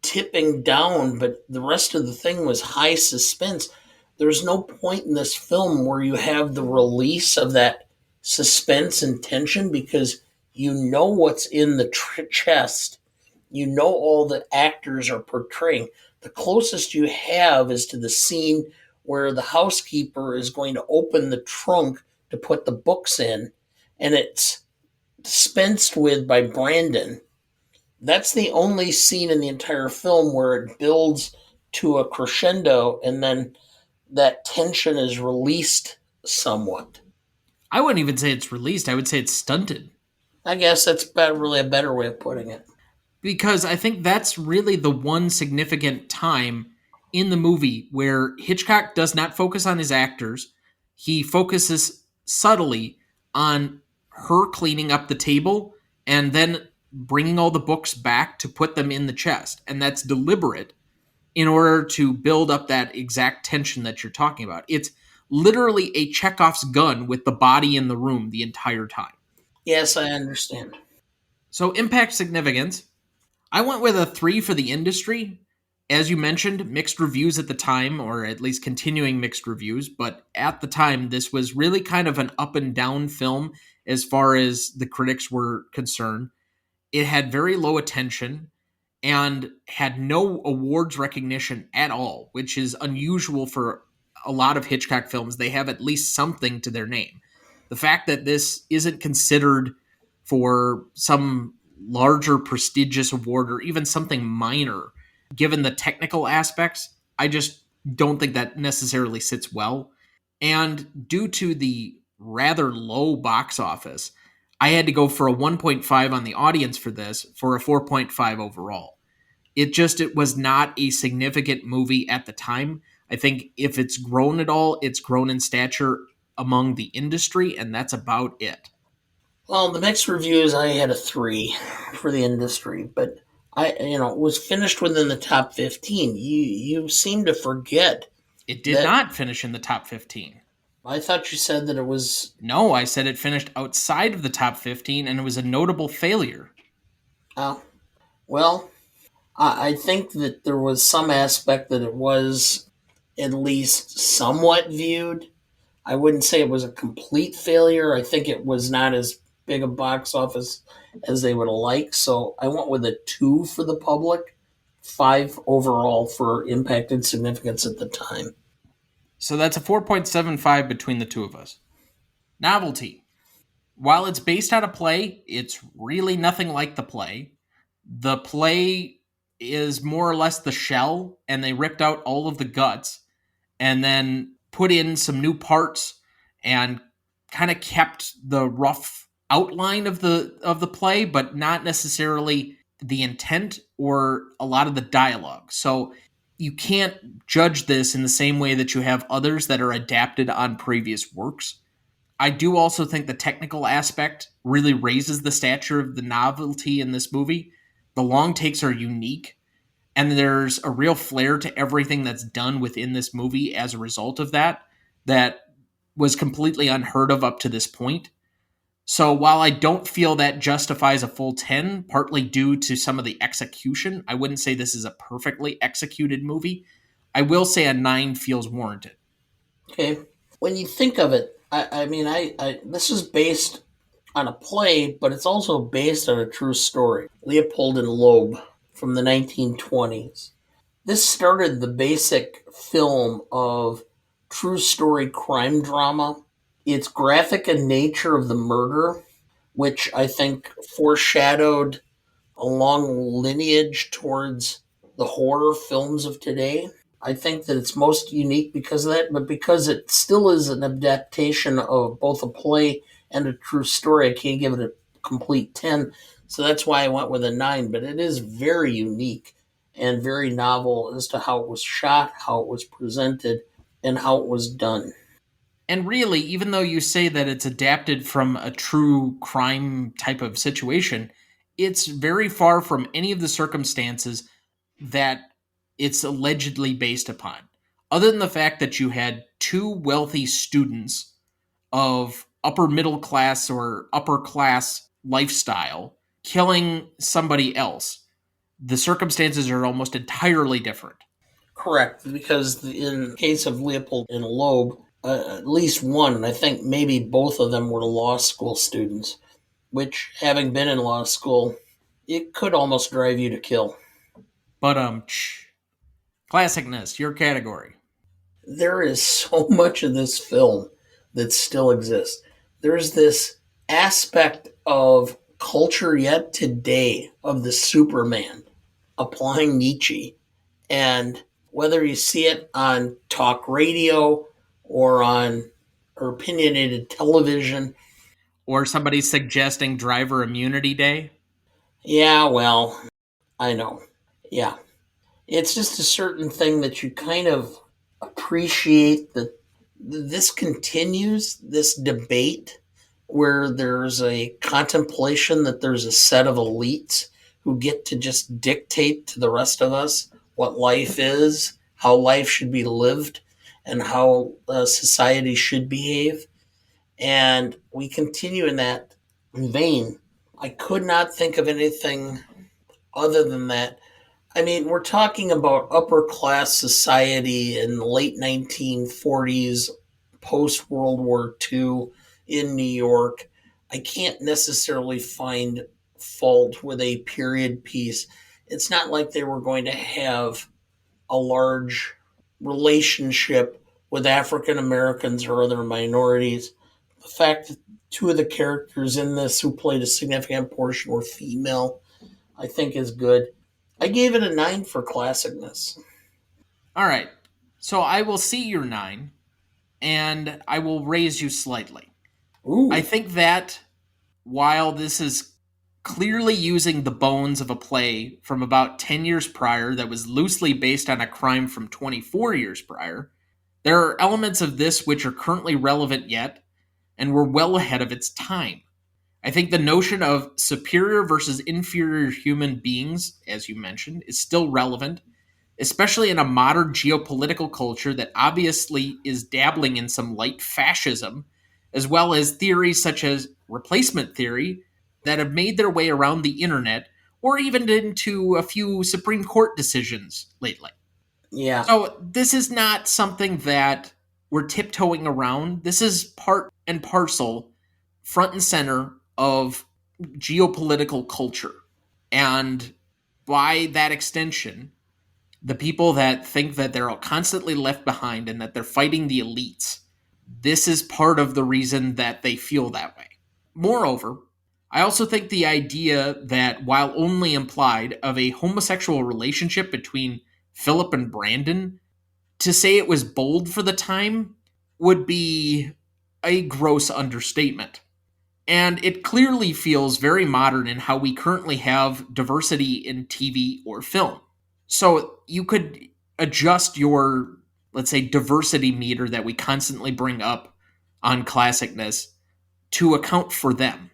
Speaker 2: tipping down, but the rest of the thing was high suspense. There's no point in this film where you have the release of that suspense and tension because you know what's in the chest. You know all the actors are portraying. The closest you have is to the scene where the housekeeper is going to open the trunk to put the books in, and it's dispensed with by Brandon. That's the only scene in the entire film where it builds to a crescendo and then that tension is released somewhat.
Speaker 1: I wouldn't even say it's released. I would say it's stunted.
Speaker 2: I guess that's really a better way of putting it.
Speaker 1: Because I think that's really the one significant time in the movie where Hitchcock does not focus on his actors. He focuses subtly on her cleaning up the table and then bringing all the books back to put them in the chest. And that's deliberate in order to build up that exact tension that you're talking about. It's literally a Chekhov's gun with the body in the room the entire time.
Speaker 2: Yes, I understand.
Speaker 1: So impact significance. I went with a 3 for the industry. As you mentioned, mixed reviews at the time, or at least continuing mixed reviews, but at the time, this was really kind of an up and down film as far as the critics were concerned. It had very low attention and had no awards recognition at all, which is unusual for a lot of Hitchcock films. They have at least something to their name. The fact that this isn't considered for some larger prestigious award or even something minor, given the technical aspects, I just don't think that necessarily sits well. And due to the rather low box office, I had to go for a 1.5 on the audience for this for a 4.5 overall. It was not a significant movie at the time. I think if it's grown at all, it's grown in stature among the industry, and that's about it.
Speaker 2: Well, the mixed reviews, I had a 3 for the industry, but it was finished within the top 15. You seem to forget
Speaker 1: It did
Speaker 2: that.
Speaker 1: not finish in the top 15.
Speaker 2: I thought you said that it was.
Speaker 1: No, I said it finished outside of the top 15, and it was a notable failure.
Speaker 2: Oh, well, I think that there was some aspect that it was at least somewhat viewed. I wouldn't say it was a complete failure. I think it was not as big a box office as they would like. So I went with a 2 for the public, 5 overall for impact and significance at the time.
Speaker 1: So that's a 4.75 between the two of us. Novelty. While it's based on a play, it's really nothing like the play. The play is more or less the shell, and they ripped out all of the guts and then put in some new parts and kind of kept the rough outline of the play, but not necessarily the intent or a lot of the dialogue. So you can't judge this in the same way that you have others that are adapted on previous works. I do also think the technical aspect really raises the stature of the novelty in this movie. The long takes are unique, and there's a real flair to everything that's done within this movie as a result of that was completely unheard of up to this point. So while I don't feel that justifies a full 10, partly due to some of the execution, I wouldn't say this is a perfectly executed movie. I will say a 9 feels warranted.
Speaker 2: Okay. When you think of it, I this is based on a play, but it's also based on a true story. Leopold and Loeb from the 1920s. This started the basic film of true story crime drama. It's graphic in nature of the murder, which I think foreshadowed a long lineage towards the horror films of today. I think that it's most unique because of that, but because it still is an adaptation of both a play and a true story, I can't give it a complete 10. So that's why I went with a 9, but it is very unique and very novel as to how it was shot, how it was presented, and how it was done.
Speaker 1: And really, even though you say that it's adapted from a true crime type of situation, it's very far from any of the circumstances that it's allegedly based upon. Other than the fact that you had two wealthy students of upper middle class or upper class lifestyle killing somebody else, the circumstances are almost entirely different.
Speaker 2: Correct, because in the case of Leopold and Loeb, at least one, and I think maybe both of them were law school students, which, having been in law school, it could almost drive you to kill.
Speaker 1: But classicness, your category.
Speaker 2: There is so much of this film that still exists. There's this aspect of culture yet today of the Superman applying Nietzsche. And whether you see it on talk radio or on or opinionated television,
Speaker 1: Or somebody suggesting driver immunity day.
Speaker 2: yeah, well, I know. Yeah. It's just a certain thing that you kind of appreciate that this continues, this debate where there's a contemplation that there's a set of elites who get to just dictate to the rest of us what life is, how life should be lived, and how society should behave. And we continue in that vein. I could not think of anything other than that. I mean, we're talking about upper class society in the late 1940s, post World War II in New York. I can't necessarily find fault with a period piece. It's not like they were going to have a large relationship with African Americans or other minorities. The fact that two of the characters in this who played a significant portion were female, I think is good. I gave it a 9 for classicness.
Speaker 1: All right. So I will see your 9, and I will raise you slightly.
Speaker 2: Ooh.
Speaker 1: I think that while this is clearly using the bones of a play from about 10 years prior that was loosely based on a crime from 24 years prior, there are elements of this which are currently relevant yet and were well ahead of its time. I think the notion of superior versus inferior human beings, as you mentioned, is still relevant, especially in a modern geopolitical culture that obviously is dabbling in some light fascism, as well as theories such as replacement theory that have made their way around the internet or even into a few Supreme Court decisions lately.
Speaker 2: Yeah.
Speaker 1: So this is not something that we're tiptoeing around. This is part and parcel, front and center of geopolitical culture. And by that extension, the people that think that they're constantly left behind and that they're fighting the elites, this is part of the reason that they feel that way. Moreover, I also think the idea that, while only implied, of a homosexual relationship between Philip and Brandon, to say it was bold for the time would be a gross understatement. And it clearly feels very modern in how we currently have diversity in TV or film. So you could adjust your, let's say, diversity meter that we constantly bring up on classicness to account for them.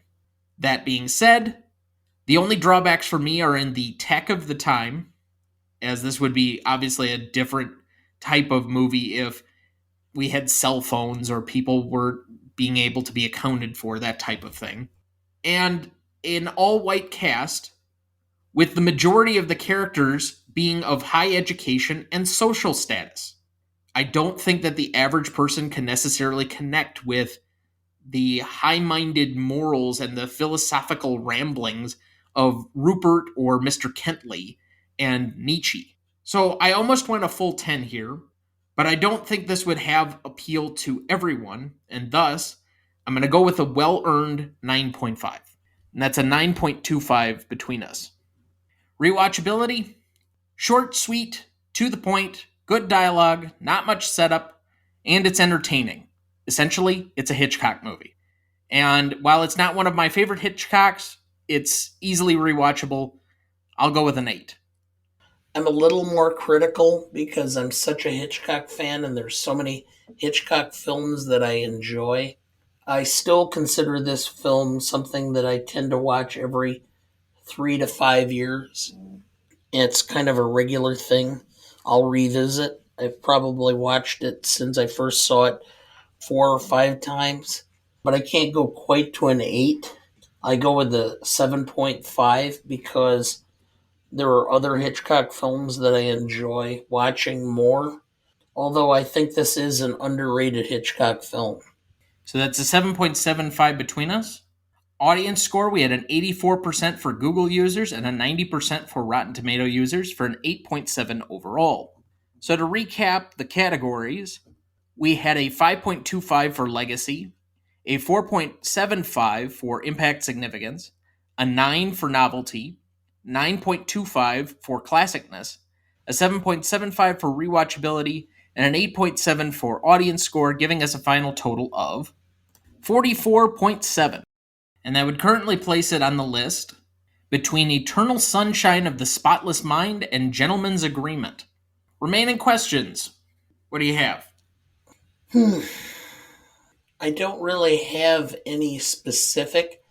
Speaker 1: That being said, the only drawbacks for me are in the tech of the time, as this would be obviously a different type of movie if we had cell phones or people were being able to be accounted for, that type of thing. And an all-white cast, with the majority of the characters being of high education and social status. I don't think that the average person can necessarily connect with the high-minded morals and the philosophical ramblings of Rupert or Mr. Kentley and Nietzsche. So I almost went a full 10 here, but I don't think this would have appeal to everyone, and thus I'm going to go with a well-earned 9.5. And that's a 9.25 between us. Rewatchability? Short, sweet, to the point, good dialogue, not much setup, and it's entertaining. Essentially, it's a Hitchcock movie. And while it's not one of my favorite Hitchcocks, it's easily rewatchable. I'll go with an 8.
Speaker 2: I'm a little more critical because I'm such a Hitchcock fan and there's so many Hitchcock films that I enjoy. I still consider this film something that I tend to watch every 3 to 5 years. It's kind of a regular thing. I'll revisit. I've probably watched it since I first saw it 4 or 5 times, but I can't go quite to an 8. I go with the 7.5 because there are other Hitchcock films that I enjoy watching more, although I think this is an underrated Hitchcock film.
Speaker 1: So that's a 7.75 between us. Audience score, we had an 84% for Google users and a 90% for Rotten Tomato users for an 8.7 overall. So to recap the categories, we had a 5.25 for legacy, a 4.75 for impact significance, a 9 for novelty, 9.25 for classicness, a 7.75 for rewatchability, and an 8.7 for audience score, giving us a final total of 44.7. And that would currently place it on the list between Eternal Sunshine of the Spotless Mind and Gentleman's Agreement. Remaining questions. What do you have?
Speaker 2: I don't really have any specific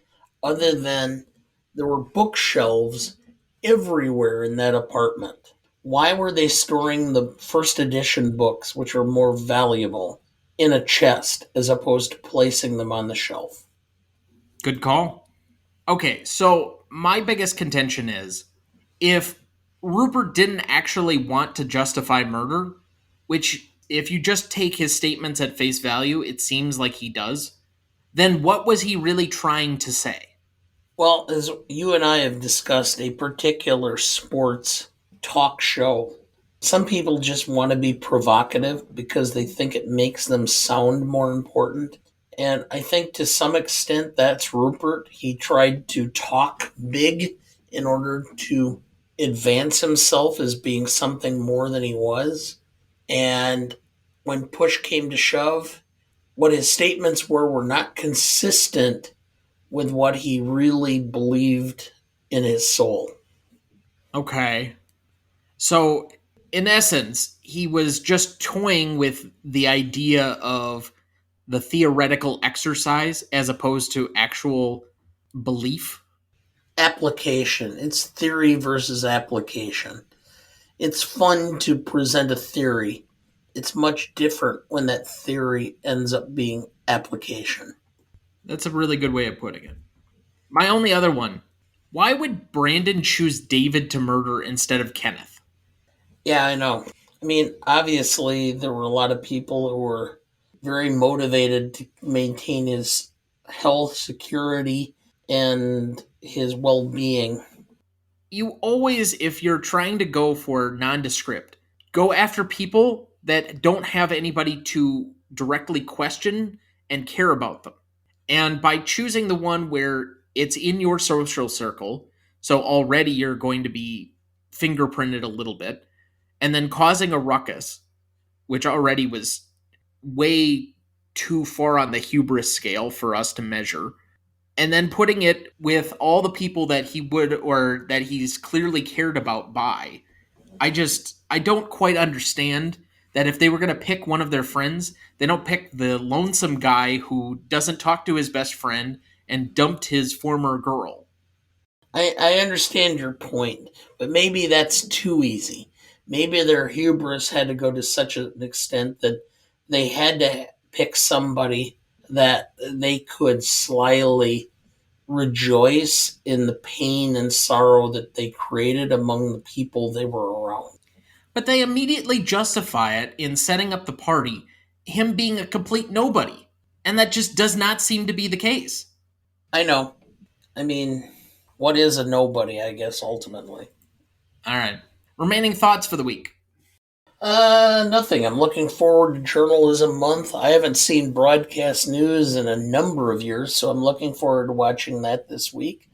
Speaker 2: other than there were bookshelves everywhere in that apartment. Why were they storing the first edition books, which are more valuable, in a chest as opposed to placing them on the shelf?
Speaker 1: Good call. Okay, so my biggest contention is if Rupert didn't actually want to justify murder, which if you just take his statements at face value, it seems like he does, then what was he really trying to say?
Speaker 2: Well, as you and I have discussed, a particular sports talk show, some people just want to be provocative because they think it makes them sound more important. And I think to some extent that's Rupert. He tried to talk big in order to advance himself as being something more than he was. And when push came to shove, what his statements were not consistent with what he really believed in his soul.
Speaker 1: Okay. So, in essence, he was just toying with the idea of the theoretical exercise as opposed to actual belief.
Speaker 2: Application. It's theory versus application. It's fun to present a theory. It's much different when that theory ends up being application.
Speaker 1: That's a really good way of putting it. My only other one, why would Brandon choose David to murder instead of Kenneth?
Speaker 2: Yeah, I know. I mean, obviously, there were a lot of people who were very motivated to maintain his health, security, and his well being.
Speaker 1: You always, if you're trying to go for nondescript, go after people that don't have anybody to directly question and care about them. And by choosing the one where it's in your social circle, so already you're going to be fingerprinted a little bit, and then causing a ruckus, which already was way too far on the hubris scale for us to measure, and then putting it with all the people that he would or that he's clearly cared about by. I don't quite understand that if they were going to pick one of their friends, they don't pick the lonesome guy who doesn't talk to his best friend and dumped his former girl.
Speaker 2: I understand your point, but maybe that's too easy. Maybe their hubris had to go to such an extent that they had to pick somebody that they could slyly rejoice in the pain and sorrow that they created among the people they were around.
Speaker 1: But they immediately justify it in setting up the party, him being a complete nobody. And that just does not seem to be the case.
Speaker 2: I know. I mean, what is a nobody, I guess, ultimately?
Speaker 1: All right. Remaining thoughts for the week.
Speaker 2: Nothing. I'm looking forward to Journalism Month. I haven't seen broadcast news in a number of years, so I'm looking forward to watching that this week.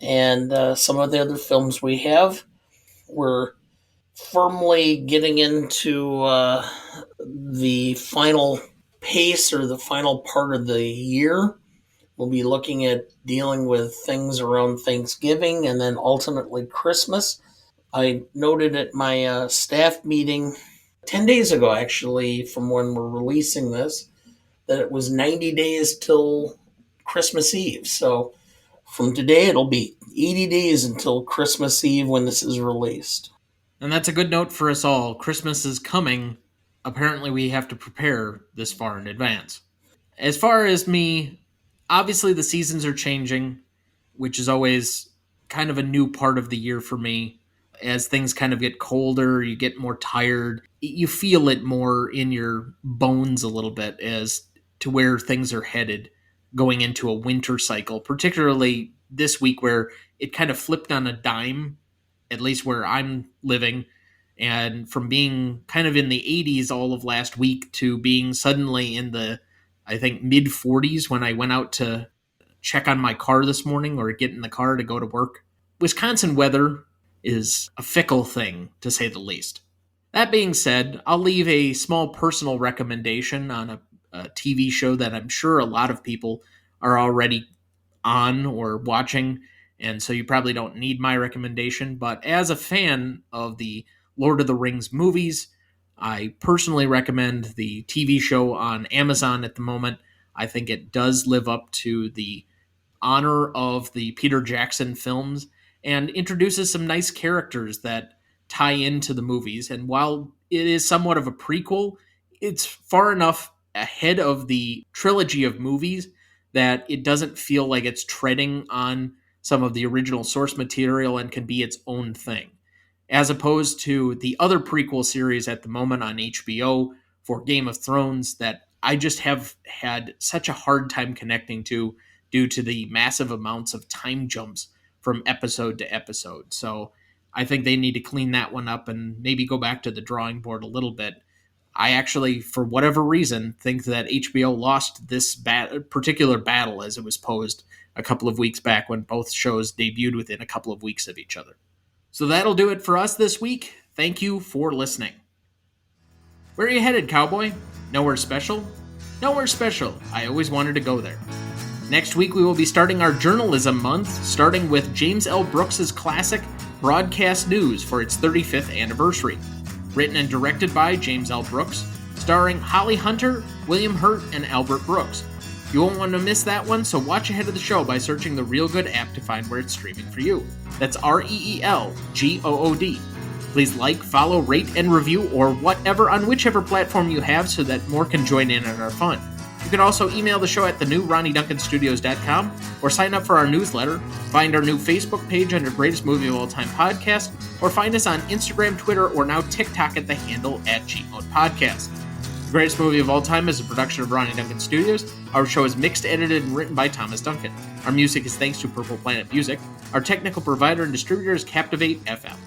Speaker 2: And some of the other films we have, we're firmly getting into the final pace or the final part of the year. We'll be looking at dealing with things around Thanksgiving and then ultimately Christmas. I noted at my staff meeting 10 days ago, actually, from when we're releasing this, that it was 90 days till Christmas Eve. So from today, it'll be 80 days until Christmas Eve when this is released.
Speaker 1: And that's a good note for us all. Christmas is coming. Apparently, we have to prepare this far in advance. As far as me, obviously the seasons are changing, which is always kind of a new part of the year for me. As things kind of get colder, you get more tired. You feel it more in your bones a little bit as to where things are headed going into a winter cycle, particularly this week where it kind of flipped on a dime, at least where I'm living. And from being kind of in the 80s all of last week to being suddenly in the, I think, mid 40s when I went out to check on my car this morning or get in the car to go to work. Wisconsin weather is a fickle thing, to say the least. That being said, I'll leave a small personal recommendation on a TV show that I'm sure a lot of people are already on or watching, and so you probably don't need my recommendation. But as a fan of the Lord of the Rings movies, I personally recommend the TV show on Amazon at the moment. I think it does live up to the honor of the Peter Jackson films and introduces some nice characters that tie into the movies. And while it is somewhat of a prequel, it's far enough ahead of the trilogy of movies that it doesn't feel like it's treading on some of the original source material and can be its own thing. As opposed to the other prequel series at the moment on HBO for Game of Thrones that I just have had such a hard time connecting to due to the massive amounts of time jumps from episode to episode. So I think they need to clean that one up and maybe go back to the drawing board a little bit. I actually, for whatever reason, think that HBO lost this particular battle as it was posed a couple of weeks back when both shows debuted within a couple of weeks of each other. So that'll do it for us this week. Thank you for listening. Where are you headed, cowboy? Nowhere special? Nowhere special. I always wanted to go there. Next week we will be starting our journalism month, starting with James L. Brooks's classic Broadcast News for its 35th anniversary. Written and directed by James L. Brooks, starring Holly Hunter, William Hurt, and Albert Brooks. You won't want to miss that one, so watch ahead of the show by searching the Real Good app to find where it's streaming for you. That's REELGOOD. Please like, follow, rate, and review, or whatever on whichever platform you have so that more can join in on our fun. You can also email the show at thenewRonnieduncanstudios.com or sign up for our newsletter, find our new Facebook page under Greatest Movie of All Time Podcast, or find us on Instagram, Twitter, or now TikTok at the handle @GModePodcast. The Greatest Movie of All Time is a production of Ronnie Duncan Studios. Our show is mixed, edited, and written by Thomas Duncan. Our music is thanks to Purple Planet Music. Our technical provider and distributor is Captivate FM.